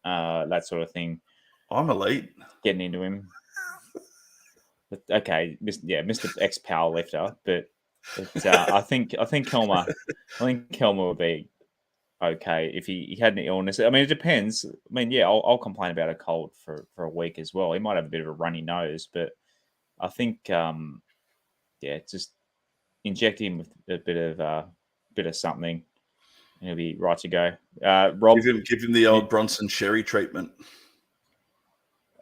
[SPEAKER 1] that sort of thing.
[SPEAKER 3] I'm elite.
[SPEAKER 1] Getting into him. But, okay, Mr. Ex-power lifter, but I think Kelma would be okay if he had an illness. I mean, it depends. I mean, yeah, I'll complain about a cold for a week as well. He might have a bit of a runny nose, but I think just inject him with a bit of something, and he'll be right to go. Rob,
[SPEAKER 3] give him the old Bronson Sherry treatment.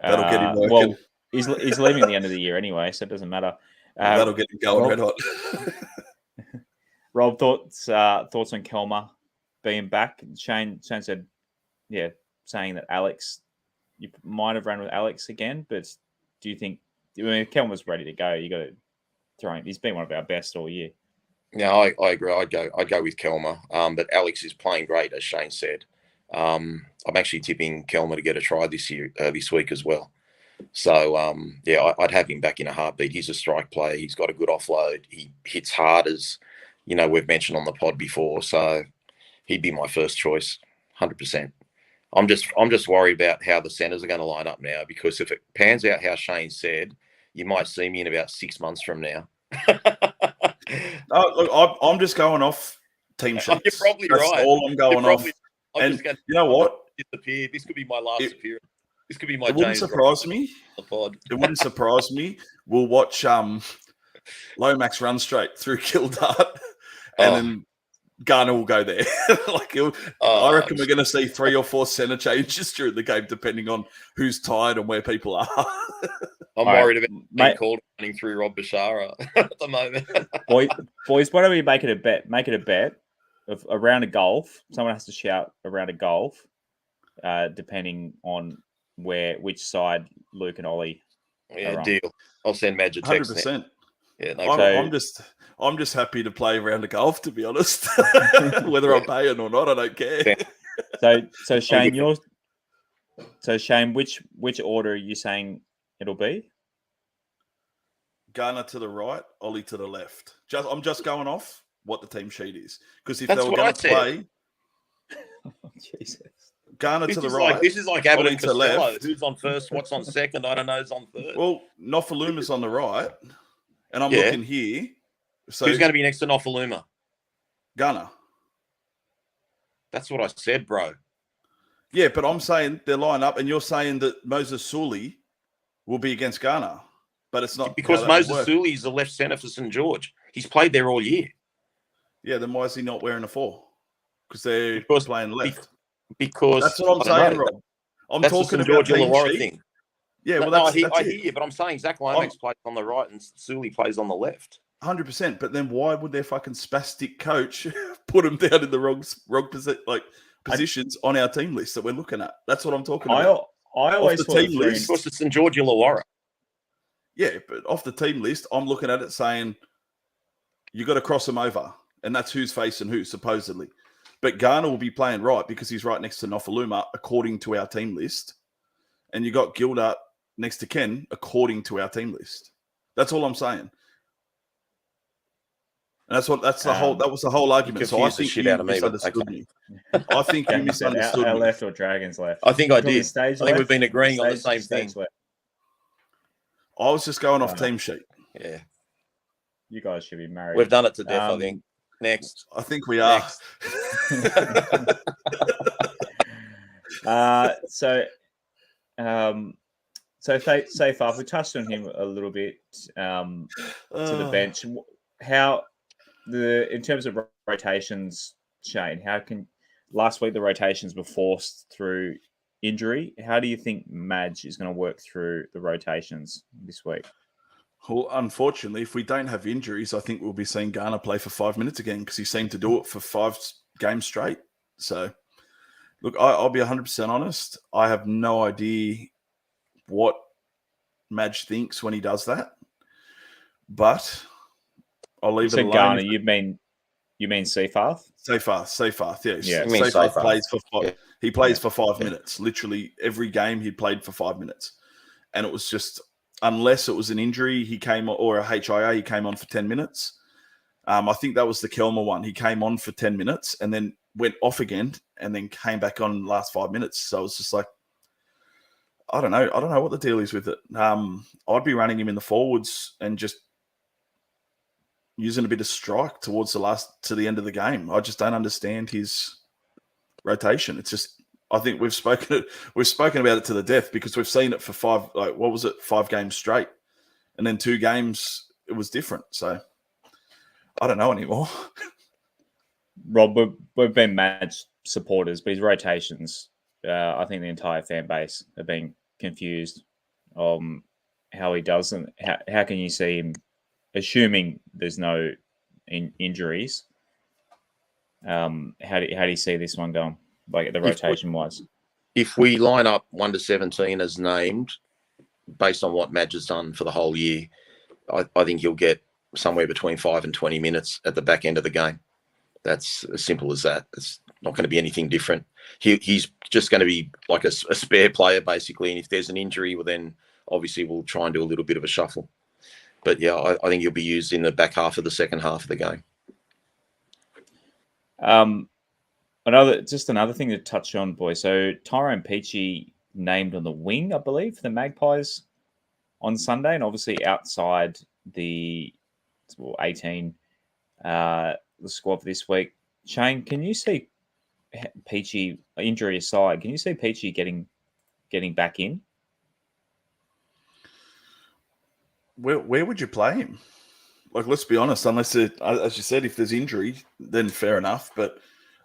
[SPEAKER 3] That'll get him working.
[SPEAKER 1] Well, he's leaving at the end of the year anyway, so it doesn't matter.
[SPEAKER 3] That'll get him going red hot.
[SPEAKER 1] Rob, thoughts on Kelma being back? Shane said, saying that Alex, you might have run with Alex again, but do you think? I mean, if Kelma's ready to go, you got to throw him. He's been one of our best all year.
[SPEAKER 2] No, I agree. I'd go with Kelma. But Alex is playing great, as Shane said. I'm actually tipping Kelma to get a try this week as well. So, I'd have him back in a heartbeat. He's a strike player. He's got a good offload. He hits hard, as we've mentioned on the pod before. So he'd be my first choice, 100%. I'm just worried about how the centres are going to line up now, because if it pans out how Shane said, you might see me in about 6 months from now.
[SPEAKER 3] Look, I'm just going off team sheets.
[SPEAKER 2] You're probably
[SPEAKER 3] That's
[SPEAKER 2] right.
[SPEAKER 3] all I'm going off.
[SPEAKER 2] I'm
[SPEAKER 3] And you know what?
[SPEAKER 2] Disappear. This could be my last appearance. This could be my.
[SPEAKER 3] It wouldn't surprise me.
[SPEAKER 2] The pod.
[SPEAKER 3] It wouldn't surprise me. We'll watch Lomax run straight through Kildart, and then Garner will go there. I reckon we're going to see 3 or 4 centre changes during the game, depending on who's tired and where people are.
[SPEAKER 2] I'm worried about being called running through Rob Bashara at the moment.
[SPEAKER 1] Boys, why don't we make it a bet? Make it a bet of a round of golf. Someone has to shout a round of golf, depending on which side Luke and Ollie.
[SPEAKER 2] Yeah, deal. I'll send Madge a text.
[SPEAKER 3] 100%.
[SPEAKER 2] Yeah,
[SPEAKER 3] I'm just happy to play a round of golf, to be honest. Whether I'm paying or not, I don't care.
[SPEAKER 1] So Shane, which order are you saying it'll be?
[SPEAKER 3] Garner to the right, Ollie to the left. I'm just going off what the team sheet is, because if
[SPEAKER 2] That's
[SPEAKER 3] they were going to play,
[SPEAKER 1] Jesus.
[SPEAKER 3] Garner to the right.
[SPEAKER 2] This is like Abbott and
[SPEAKER 3] to left.
[SPEAKER 2] Costello. Who's on first? What's on second? I don't know. Who's on third?
[SPEAKER 3] Well, Nofaluma's on the right, and I'm looking here. So
[SPEAKER 2] who's going to be next to Nofaluma?
[SPEAKER 3] Garner.
[SPEAKER 2] That's what I said, bro.
[SPEAKER 3] Yeah, but I'm saying they're lined up, and you're saying that Moses Sully will be against Garner, but it's not,
[SPEAKER 2] because Moses Sully is the left centre for St George. He's played there all year.
[SPEAKER 3] Yeah, then why is he not wearing a 4? Because they're playing left.
[SPEAKER 2] Because
[SPEAKER 3] that's what I'm saying, Rob. I'm talking about the
[SPEAKER 2] Illawarra thing.
[SPEAKER 3] Yeah, well,
[SPEAKER 2] I hear you, but I'm saying Zach Lomax plays on the right and Sully plays on the left.
[SPEAKER 3] 100%. But then why would their fucking spastic coach put him down in the wrong positions on our team list that we're looking at? That's what I'm talking about.
[SPEAKER 1] I always
[SPEAKER 3] thought team list,
[SPEAKER 2] because it's St George Illawarra.
[SPEAKER 3] Yeah, but off the team list, I'm looking at it saying you got to cross them over, and that's who's facing who, supposedly. But Garner will be playing right because he's right next to Nofaluma, according to our team list. And you got Gildart next to Ken, according to our team list. That's all I'm saying. And that was the whole argument. So I think you misunderstood me. I think you misunderstood
[SPEAKER 1] our
[SPEAKER 3] me.
[SPEAKER 1] left or Dragons left?
[SPEAKER 2] I think I did. I think we've been agreeing on the same thing.
[SPEAKER 3] I was just going off team sheet.
[SPEAKER 2] Yeah.
[SPEAKER 1] You guys should be married.
[SPEAKER 2] We've done it to death, I think. Next.
[SPEAKER 3] I think we are.
[SPEAKER 1] So far, we touched on him a little bit to the bench. How in terms of rotations, Shane? Last week the rotations were forced through injury. How do you think Madge is going to work through the rotations this week?
[SPEAKER 3] Well, unfortunately, if we don't have injuries, I think we'll be seeing Garner play for 5 minutes again because he seemed to do it for 5 games straight. So, look, I'll be 100% honest. I have no idea what Madge thinks when he does that, but I'll leave it alone.
[SPEAKER 1] Garner, you mean Seafarth?
[SPEAKER 3] Seafarth, yes.
[SPEAKER 2] Yeah,
[SPEAKER 3] Seafarth plays for 5. Yeah. He plays for 5 minutes. Literally every game he played for 5 minutes, and it was just. Unless it was an injury, or a HIA, he came on for 10 minutes. I think that was the Kelmer one. He came on for 10 minutes and then went off again and then came back on last 5 minutes. So it's just like, I don't know. I don't know what the deal is with it. I'd be running him in the forwards and just using a bit of strike towards to the end of the game. I just don't understand his rotation. It's just, I think we've spoken about it to the death because we've seen it for 5 games straight, and then 2 games it was different. So I don't know anymore.
[SPEAKER 1] Rob, we've been Madge supporters, but his rotations, I think the entire fan base have been confused on how he does, and how can you see him, assuming there's no injuries? How do you see this one going? Like the rotation wise,
[SPEAKER 2] if we line up 1 to 17 as named, based on what Madge has done for the whole year, I think he'll get somewhere between 5 and 20 minutes at the back end of the game. That's as simple as that. It's not going to be anything different. He's just going to be like a spare player basically, and if there's an injury, well then obviously we'll try and do a little bit of a shuffle. But yeah, I think he'll be used in the back half of the second half of the game.
[SPEAKER 1] Another thing to touch on, boys. So Tyrone Peachey named on the wing, I believe, for the Magpies on Sunday, and obviously outside the 18, the squad for this week. Shane, can you see Peachey, injury aside, can you see Peachey getting back in?
[SPEAKER 3] Where would you play him? Like, let's be honest, unless as you said, if there's injury, then fair enough. But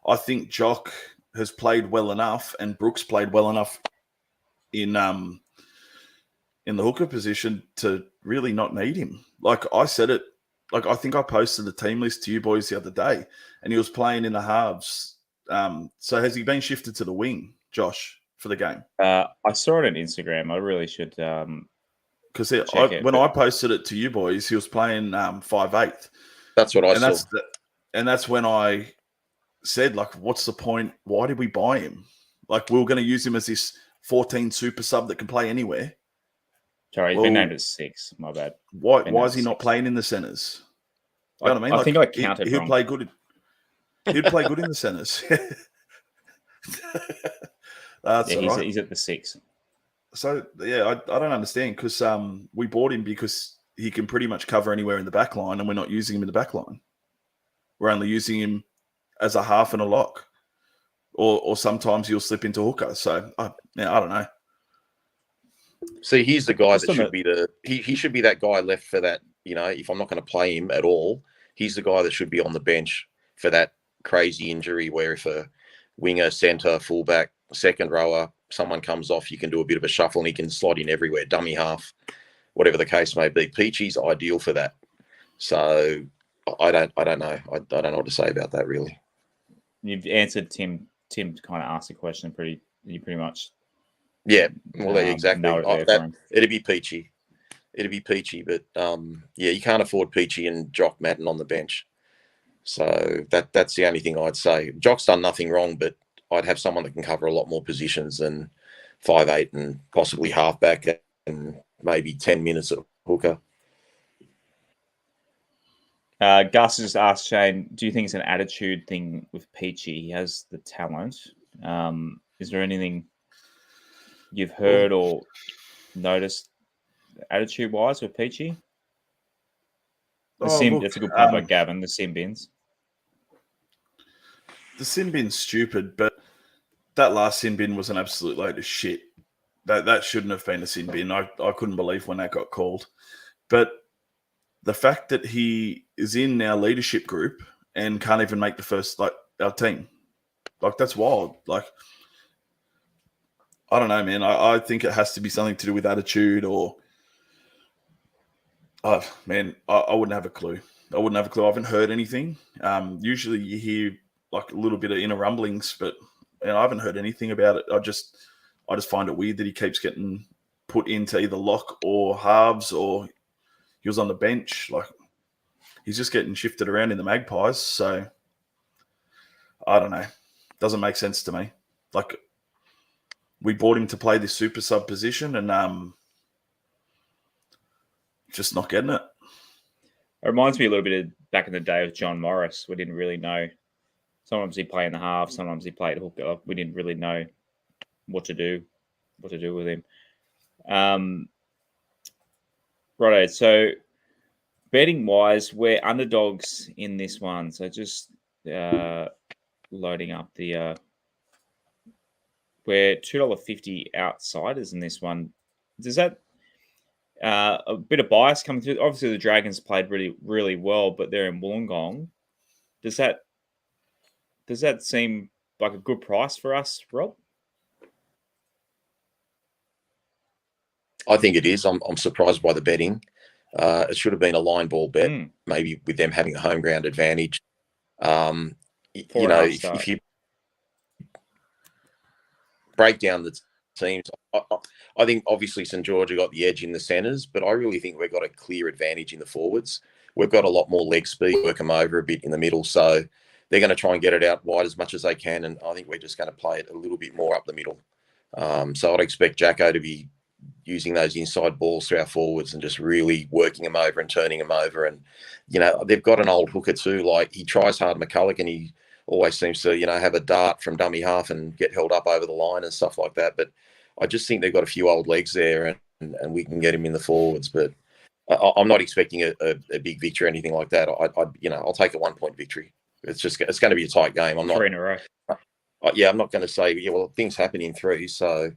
[SPEAKER 3] I think Jock has played well enough, and Brooks played well enough in the hooker position to really not need him. Like I said it, like I think I posted the team list to you boys the other day, and he was playing in the halves. So has he been shifted to the wing, Josh, for the game?
[SPEAKER 1] I saw it on Instagram. I really should.
[SPEAKER 3] Because when I posted it to you boys, he was playing 5'8".
[SPEAKER 2] That's what I saw.
[SPEAKER 3] That's when I said, like, what's the point? Why did we buy him? Like, we were going to use him as this 14 super sub that can play anywhere.
[SPEAKER 1] Sorry, he's been named as 6. My bad.
[SPEAKER 3] Why is he not playing in the centres? You know what I mean?
[SPEAKER 1] I think I counted
[SPEAKER 3] he'll
[SPEAKER 1] wrong.
[SPEAKER 3] Play good. He'd play good in the centres.
[SPEAKER 1] He's at the 6.
[SPEAKER 3] So, yeah, I don't understand because we bought him because he can pretty much cover anywhere in the back line, and we're not using him in the back line. We're only using him as a half and a lock. Or sometimes he'll slip into hooker. So, I don't know.
[SPEAKER 2] See, he's the guy that should be he should be that guy left for that, if I'm not going to play him at all, he's the guy that should be on the bench for that crazy injury where if a winger, centre, fullback, second rower, someone comes off, you can do a bit of a shuffle and he can slot in everywhere, dummy half, whatever the case may be. Peachy's ideal for that. So I don't know. I don't know what to say about that really.
[SPEAKER 1] You've answered Tim kind of asked the question pretty much.
[SPEAKER 2] Yeah, well, exactly. It'd be Peachy. But you can't afford Peachy and Jock Madden on the bench. So that's the only thing I'd say. Jock's done nothing wrong, but I'd have someone that can cover a lot more positions than 5'8" and possibly halfback and maybe 10 minutes at hooker.
[SPEAKER 1] Gus just asked Shane, do you think it's an attitude thing with Peachy? He has the talent. Is there anything you've heard or noticed attitude-wise with Peachy? That's a good point by Gavin, the sin bins.
[SPEAKER 3] The sin bin's stupid, but that last sin bin was an absolute load of shit. That shouldn't have been a sin bin. I couldn't believe when that got called. But the fact that he is in our leadership group and can't even make the first, our team, that's wild. I don't know, man. I think it has to be something to do with attitude or, I wouldn't have a clue. I haven't heard anything. Usually you hear a little bit of inner rumblings, but I haven't heard anything about it. I just find it weird that he keeps getting put into either lock or halves, or he was on the bench. He's just getting shifted around in the Magpies. So I don't know. Doesn't make sense to me. We bought him to play this super sub position, and just not getting it.
[SPEAKER 1] It reminds me a little bit of back in the day of John Morris. We didn't really know. Sometimes he'd play in the half. Sometimes he played hooker. We didn't really know what to do with him. Righto. So betting-wise, we're underdogs in this one. So just loading up the... we're $2.50 outsiders in this one. Does that... a bit of bias coming through? Obviously, the Dragons played really, really well, but they're in Wollongong. Does that seem like a good price for us, Rob?
[SPEAKER 2] I think it is. I'm surprised by the betting. It should have been a line ball bet, maybe with them having a home ground advantage. If you break down the teams, I think obviously St George have got the edge in the centres, but I really think we've got a clear advantage in the forwards. We've got a lot more leg speed, work them over a bit in the middle, so they're going to try and get it out wide as much as they can, and I think we're just going to play it a little bit more up the middle. So I'd expect Jacko to be, using those inside balls to our forwards and just really working them over and turning them over. And, they've got an old hooker too. Like, he tries hard, McCulloch, and he always seems to, have a dart from dummy half and get held up over the line and stuff like that. But I just think they've got a few old legs there, and we can get him in the forwards. But I'm not expecting a big victory or anything like that. I'll take a 1 point victory. It's going to be a tight game. I'm not
[SPEAKER 1] 3 in a row.
[SPEAKER 2] I'm not going to say, well, things happen in 3, so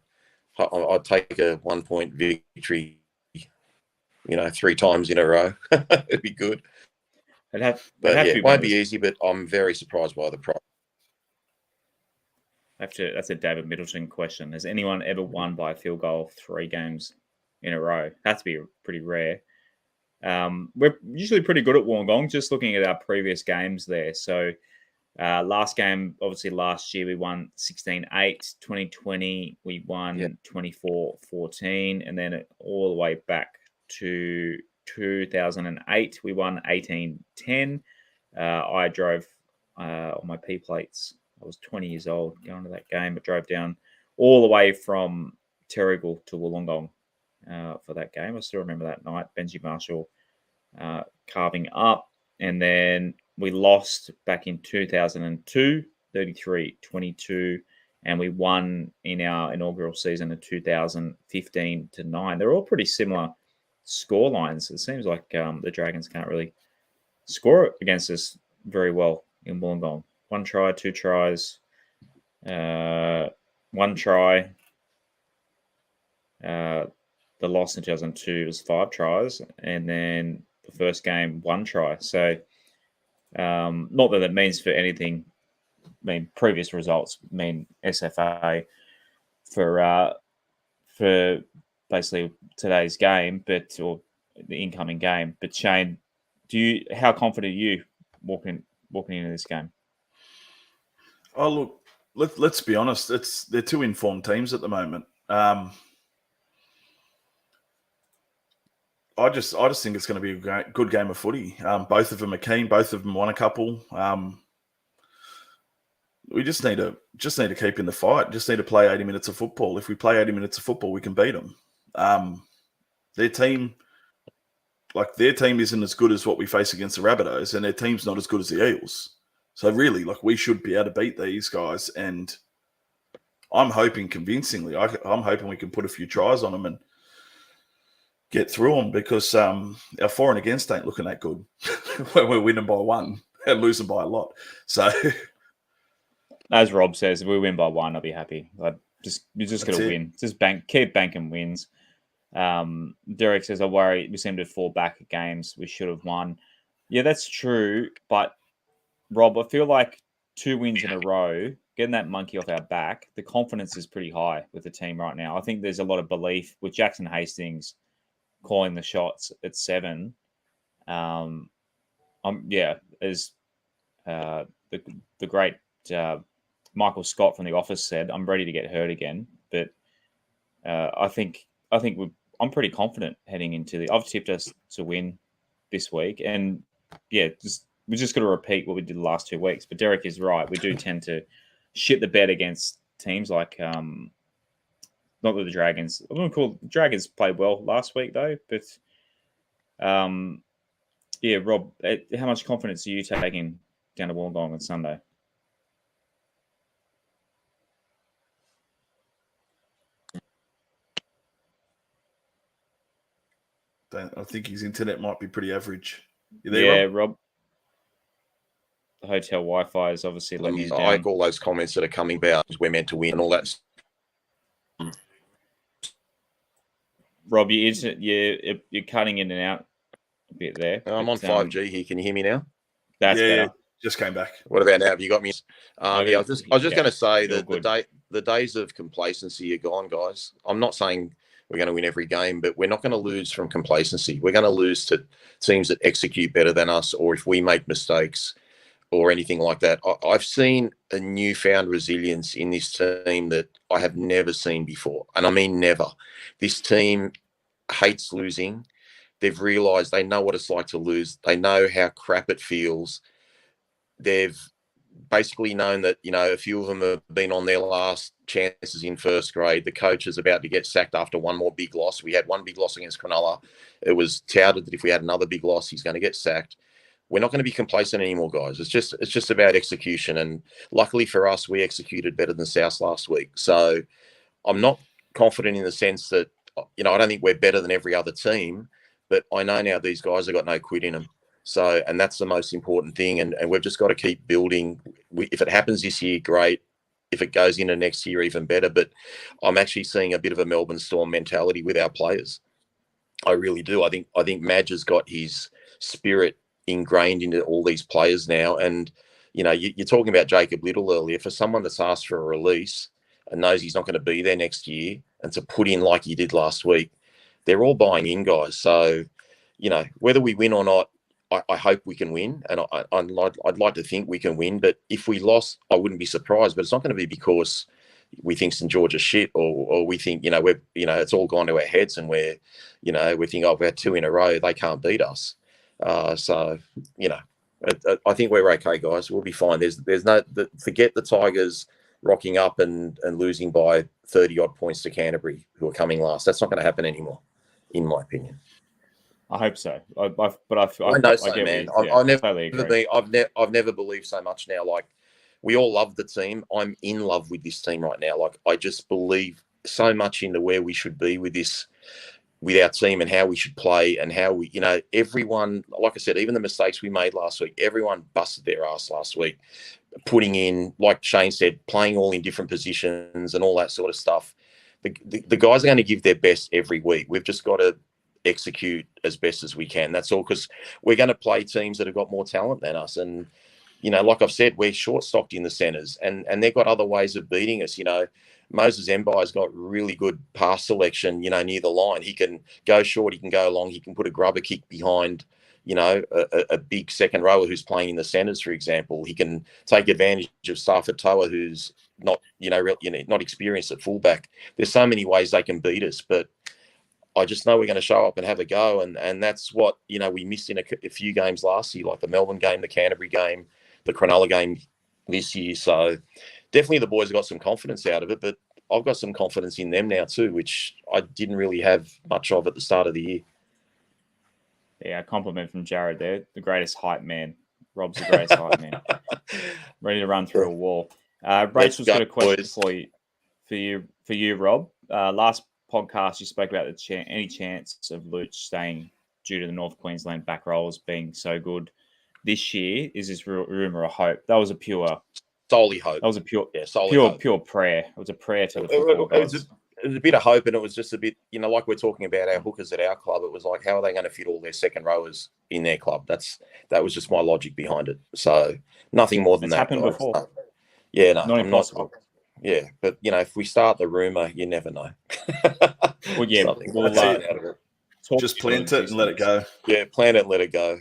[SPEAKER 2] I'd take a 1 point victory, 3 times in a row. It'd be good. It won't be easy, but I'm very surprised by the price.
[SPEAKER 1] That's a David Middleton question. Has anyone ever won by a field goal 3 games in a row? That's to be pretty rare. We're usually pretty good at Wollongong, just looking at our previous games there. So last game, obviously last year, we won 16-8. 2020, we won 24-14. And then all the way back to 2008, we won 18-10. I drove on my P plates. I was 20 years old going to that game. I drove down all the way from Terrigal to Wollongong for that game. I still remember that night. Benji Marshall carving up. And then we lost back in 2002, 33-22. And we won in our inaugural season of 2015-9. They're all pretty similar score lines. It seems like the Dragons can't really score against us very well in Wollongong. 1 try, 2 tries, 1 try. The loss in 2002 was 5 tries, and then the first game 1 try. So, not that it means for anything. I mean, previous results mean SFA for basically today's game, or the incoming game. But Shane, how confident are you walking into this game?
[SPEAKER 3] Oh, look, let's be honest. They're 2 informed teams at the moment. I just think it's going to be a good game of footy. Both of them are keen. Both of them won a couple. We just need to keep in the fight. Just need to play 80 minutes of football. If we play 80 minutes of football, we can beat them. Their team isn't as good as what we face against the Rabbitohs, and their team's not as good as the Eels. So really, we should be able to beat these guys, and I'm hoping convincingly. I'm hoping we can put a few tries on them and get through them, because our for and against ain't looking that good when we're winning by 1 and losing by a lot. So,
[SPEAKER 1] as Rob says, if we win by 1, I'll be happy. You're just got to win. Just keep banking wins. Derek says, I worry we seem to fall back at games we should have won. Yeah, that's true, but Rob, I feel like 2 wins in a row, getting that monkey off our back, the confidence is pretty high with the team right now. I think there's a lot of belief with Jackson Hastings calling the shots at 7. As the great Michael Scott from The Office said, I'm ready to get hurt again. But I'm pretty confident heading into I've tipped us to win this week, and we just got to repeat what we did the last 2 weeks. But Derek is right. We do tend to shit the bed against teams like, not that the Dragons. I'm going to call Dragons played well last week though. But Rob, how much confidence are you taking down to Wollongong on Sunday?
[SPEAKER 3] I think his internet might be pretty average. You there,
[SPEAKER 1] Rob? The hotel Wi-Fi is obviously letting you down.
[SPEAKER 2] I like all those comments that are coming about we're meant to win and all that.
[SPEAKER 1] Rob, you're cutting in and out a bit there.
[SPEAKER 2] I'm on 5G here. Can you hear me now?
[SPEAKER 1] That's better.
[SPEAKER 3] Just came back.
[SPEAKER 2] What about now? Have you got me? I was just going to say that the days of complacency are gone, guys. I'm not saying we're going to win every game, but we're not going to lose from complacency. We're going to lose to teams that execute better than us, or if we make mistakes or anything like that. I've seen a newfound resilience in this team that I have never seen before. And I mean never. This team hates losing. They've realised they know what it's like to lose. They know how crap it feels. They've basically known that, a few of them have been on their last chances in first grade. The coach is about to get sacked after one more big loss. We had one big loss against Cronulla. It was touted that if we had another big loss, he's going to get sacked. We're not going to be complacent anymore, guys. It's just about execution. And luckily for us, we executed better than South last week. So I'm not confident in the sense that, I don't think we're better than every other team, but I know now these guys have got no quit in them. So, and that's the most important thing. And we've just got to keep building. If it happens this year, great. If it goes into next year, even better. But I'm actually seeing a bit of a Melbourne Storm mentality with our players. I really do. I think Madge has got his spirit ingrained into all these players now. And, you're talking about Jacob Little earlier. For someone that's asked for a release and knows he's not going to be there next year, and to put in like he did last week, they're all buying in, guys. So, whether we win or not, I hope we can win, and I'd like to think we can win. But if we lost, I wouldn't be surprised. But it's not going to be because we think St George is shit, or we think we're it's all gone to our heads, and we think, oh, we've had two in a row, they can't beat us. So I think we're okay, guys. We'll be fine. There's no forget the Tigers rocking up and losing by 30 odd points to Canterbury, who are coming last. That's not going to happen anymore, in my opinion.
[SPEAKER 1] I hope so. I
[SPEAKER 2] know so, man. I've never believed so much now. Like, we all love the team. I'm in love with this team right now. Like, I just believe so much into where we should be with our team and how we should play and how we, everyone, like I said, even the mistakes we made last week, everyone busted their ass last week, putting in, like Shane said, playing all in different positions and all that sort of stuff. The guys are going to give their best every week. We've just got to execute as best as we can. That's all, because we're going to play teams that have got more talent than us. And, like I've said, we're short-stocked in the centres, and they've got other ways of beating us. Moses Mbai's got really good pass selection, near the line. He can go short, he can go long, he can put a grubber kick behind, a big second rower who's playing in the centres, for example. He can take advantage of Stafford Toa, who's not, not experienced at fullback. There's so many ways they can beat us, but I just know we're going to show up and have a go, and that's what we missed in a few games last year, like the Melbourne game, the Canterbury game, the Cronulla game this year. So definitely the boys have got some confidence out of it, but I've got some confidence in them now too, which I didn't really have much of at the start of the year.
[SPEAKER 1] Yeah, a compliment from Jared there, the greatest hype man. Rob's the greatest hype man. Ready to run through a wall. Rachel's got a question for you, Rob. Last podcast, you spoke about any chance of Luch staying due to the North Queensland back rollers being so good this year. Is this rumour a hope? That was a pure
[SPEAKER 2] solely hope.
[SPEAKER 1] That was a pure
[SPEAKER 2] hope.
[SPEAKER 1] Pure prayer. It was a prayer to the football gods.
[SPEAKER 2] It was a bit of hope, and it was just a bit, like we're talking about our hookers at our club. It was like, how are they going to fit all their second rowers in their club? That was just my logic behind it. So nothing more than
[SPEAKER 1] it's
[SPEAKER 2] that.
[SPEAKER 1] Happened before.
[SPEAKER 2] So, yeah, no,
[SPEAKER 1] not impossible.
[SPEAKER 2] Yeah, but if we start the rumor, you never know.
[SPEAKER 1] Well, yeah,
[SPEAKER 2] we'll out of it.
[SPEAKER 3] Just plant it and let it go.
[SPEAKER 2] Yeah, plant it and let it go.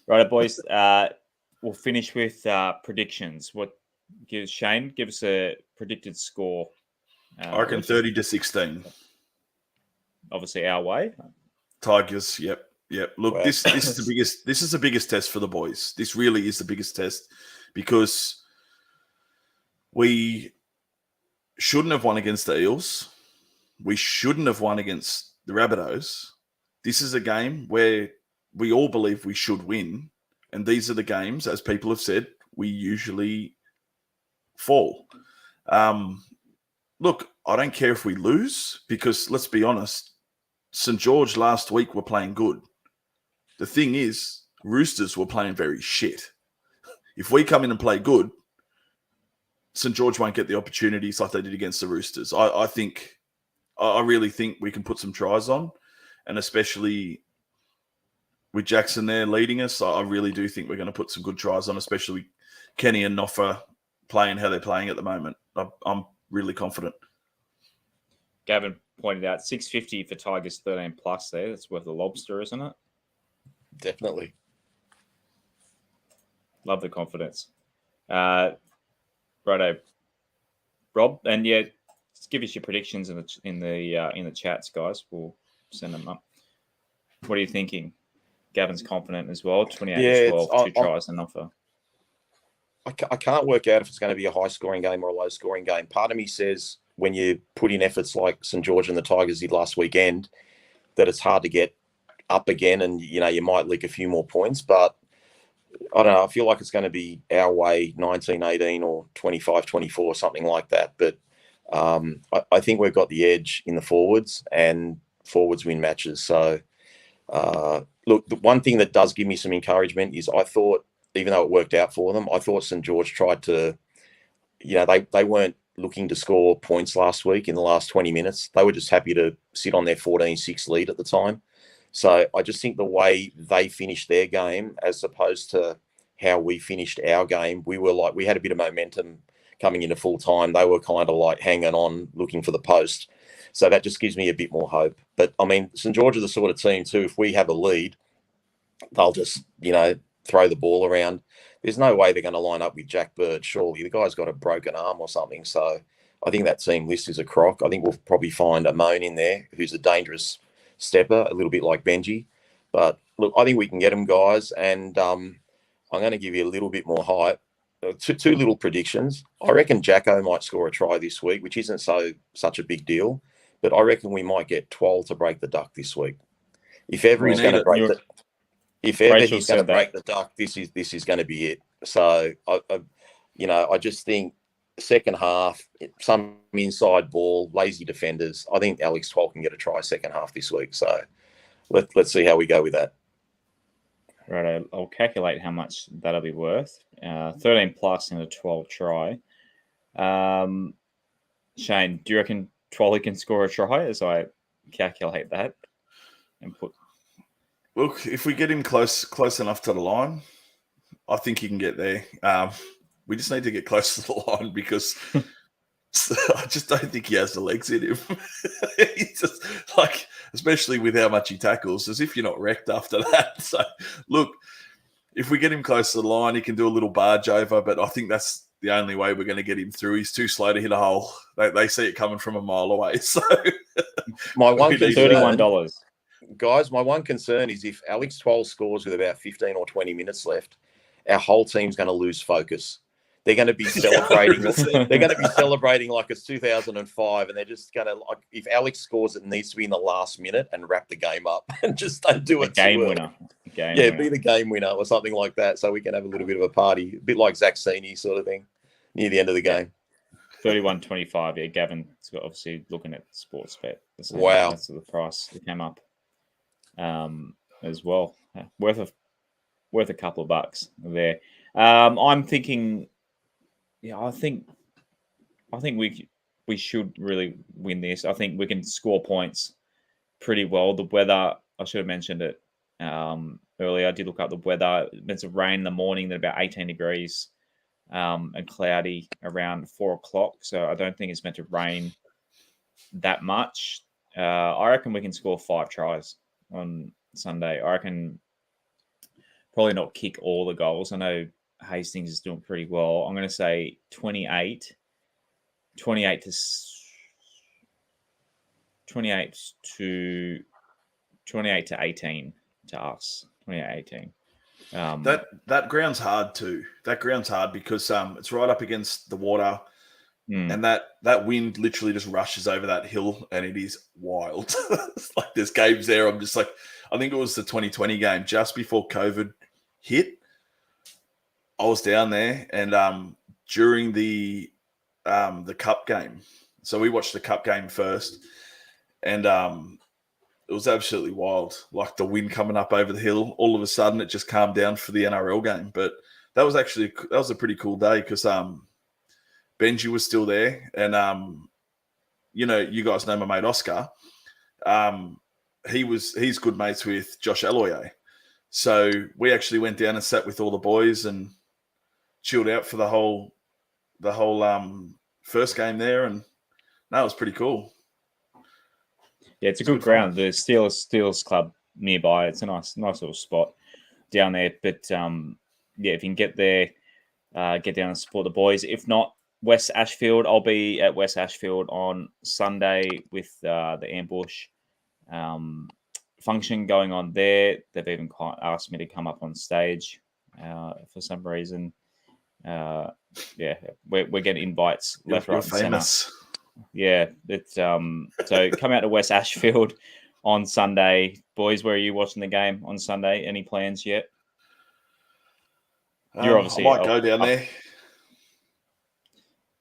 [SPEAKER 1] Right, boys. We'll finish with predictions. Shane, give us a predicted score.
[SPEAKER 3] I reckon 30-16.
[SPEAKER 1] Obviously, our way.
[SPEAKER 3] Tigers. Yep. Look, this is the biggest. This is the biggest test for the boys. This really is the biggest test, because we shouldn't have won against the Eels. We shouldn't have won against the Rabbitohs. This is a game where we all believe we should win. And these are the games, as people have said, we usually fall. Look, I don't care if we lose, because let's be honest, St George last week were playing good. The thing is, Roosters were playing very shit. If we come in and play good, St George won't get the opportunities like they did against the Roosters. I really think we can put some tries on, and especially with Jackson there leading us, I really do think we're going to put some good tries on, especially Kenny and Noffa playing how they're playing at the moment. I'm really confident.
[SPEAKER 1] Gavin pointed out 650 for Tigers 13 plus there. That's worth a lobster, isn't it?
[SPEAKER 2] Definitely.
[SPEAKER 1] Love the confidence. Righto, Rob, and yeah, just give us your predictions in the chats, guys. We'll send them up. What are you thinking? Gavin's confident as well. 28-12, two tries and offer.
[SPEAKER 2] I can't work out if it's going to be a high-scoring game or a low-scoring game. Part of me says when you put in efforts like St George and the Tigers did last weekend, that it's hard to get up again, and you might leak a few more points. But I don't know. I feel like it's going to be our way, 19-18 or 25-24, something like that. But I think we've got the edge in the forwards, and forwards win matches. So, look, the one thing that does give me some encouragement is I thought, even though it worked out for them, I thought St George tried to, they weren't looking to score points last week in the last 20 minutes. They were just happy to sit on their 14-6 lead at the time. So I just think the way they finished their game as opposed to how we finished our game, we had a bit of momentum coming into full time. They were kind of like hanging on, looking for the post. So that just gives me a bit more hope. But, I mean, St George are the sort of team, too, if we have a lead, they'll just, throw the ball around. There's no way they're going to line up with Jack Bird, surely. The guy's got a broken arm or something. So I think that team list is a crock. I think we'll probably find Amon in there, who's a dangerous stepper, a little bit like Benji. But, look, I think we can get them, guys. And I'm going to give you a little bit more hype. Two little predictions. I reckon Jacko might score a try this week, which isn't such a big deal. But I reckon we might get Twal to break the duck this week. If ever he's going to break the... If ever he's going to break the duck, this is going to be it. So, I just think second half, some inside ball, lazy defenders. I think Alex Twal can get a try second half this week. So, let's see how we go with that.
[SPEAKER 1] Right, I'll calculate how much that'll be worth. 13 plus and a 12 try. Shane, do you reckon Twal can score a try as I calculate that and put...
[SPEAKER 3] Look, if we get him close enough to the line, I think he can get there. We just need to get close to the line because I just don't think he has the legs in him. He's just especially with how much he tackles, as if you're not wrecked after that. So, look, if we get him close to the line, he can do a little barge over, but I think that's the only way we're going to get him through. He's too slow to hit a hole. They see it coming from a mile away. So,
[SPEAKER 2] my one
[SPEAKER 1] $31.
[SPEAKER 2] Guys, my one concern is if Alex Twal scores with about 15 or 20 minutes left, our whole team's going to lose focus. They're going to be celebrating. They're going to be celebrating like it's 2005, and they're just going to, like, if Alex scores, it needs to be in the last minute and wrap the game up, and just don't do it.
[SPEAKER 1] Game winner.
[SPEAKER 2] Be the game winner or something like that, so we can have a little bit of a party, a bit like Zach Sini sort of thing, near the end of the game.
[SPEAKER 1] 31.25. Yeah, Gavin's obviously looking at Sportsbet.
[SPEAKER 2] Wow,
[SPEAKER 1] that's the price that came up. As well, worth a couple of bucks there. I'm thinking, I think we should really win this. I think we can score points pretty well. The weather, I should have mentioned it earlier. I did look up the weather. It's meant to rain in the morning at about 18 degrees and cloudy around 4 o'clock. So I don't think it's meant to rain that much. I reckon we can score 5 tries on Sunday. I reckon probably not kick all the goals. I know Hastings is doing pretty well. I'm going to say 28 to 18 to us. 28-18.
[SPEAKER 3] That ground's hard too. That ground's hard because it's right up against the water. And that wind literally just rushes over that hill, and it is wild. It's like there's games there. I'm just like, I think it was the 2020 game just before COVID hit. I was down there, and during the cup game, so we watched the cup game first, and it was absolutely wild. Like the wind coming up over the hill. All of a sudden, it just calmed down for the NRL game. But that was a pretty cool day because Benji was still there, and you guys know my mate Oscar. He's good mates with Josh Aloye, so we actually went down and sat with all the boys and chilled out for the whole first game there, and that was pretty cool.
[SPEAKER 1] Yeah, it's a good ground. The Steelers Club nearby. It's a nice little spot down there. But if you can get there, get down and support the boys. If not, West Ashfield. I'll be at West Ashfield on Sunday with the ambush function going on there. They've even asked me to come up on stage for some reason. Yeah, we're getting invites left,
[SPEAKER 3] You're
[SPEAKER 1] right, and centre.
[SPEAKER 3] famous.
[SPEAKER 1] Yeah, it's so come out to West Ashfield on Sunday, boys. Where are you watching the game on Sunday? Any plans yet? You're obviously
[SPEAKER 3] I might go down there.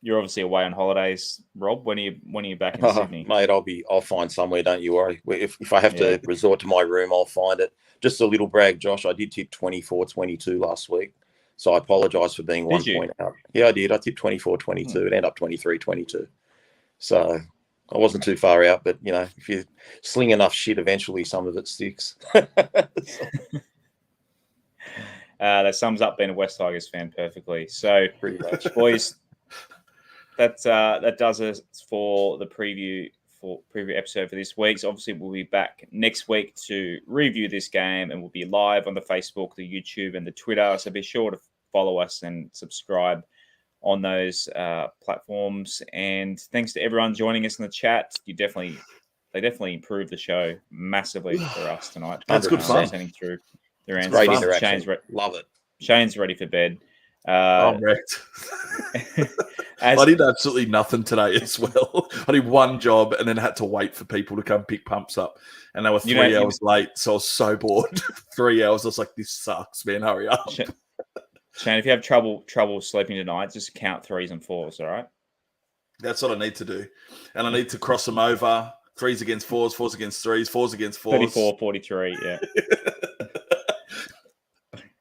[SPEAKER 1] You're obviously away on holidays, Rob. When are you back in Sydney,
[SPEAKER 2] mate? I'll find somewhere. Don't you worry. If I have to resort to my room, I'll find it. Just a little brag, Josh. I did tip 24-22 last week, so I apologise for being 1 point out. Yeah, I did. I tipped 24-22. It ended up 23-22. So I wasn't too far out, but if you sling enough shit, eventually some of it sticks.
[SPEAKER 1] That sums up being a West Tigers fan perfectly. So,
[SPEAKER 2] Pretty much,
[SPEAKER 1] boys. That does it for the preview episode for this week. So obviously we'll be back next week to review this game, and we'll be live on the Facebook, the YouTube, and the Twitter. So be sure to follow us and subscribe on those platforms. And thanks to everyone joining us in the chat. They definitely improved the show massively for us tonight.
[SPEAKER 3] That's good fun.
[SPEAKER 1] Sending through their answers.
[SPEAKER 2] Great interaction. Love it.
[SPEAKER 1] Shane's ready for bed.
[SPEAKER 3] I'm wrecked. I did absolutely nothing today as well. I did one job and then had to wait for people to come pick pumps up. And they were 3 hours late, so I was so bored. 3 hours, I was like, this sucks, man, hurry up.
[SPEAKER 1] Shane, if you have trouble sleeping tonight, just count 3s and 4s, all right?
[SPEAKER 3] That's what I need to do. And I need to cross them over. 3s against 4s, 4s against 3s, 4s against 4s.
[SPEAKER 1] 34, 43, yeah.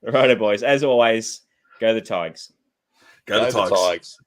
[SPEAKER 1] Righto, boys. As always, go the Tigers.
[SPEAKER 3] Go the Tigers.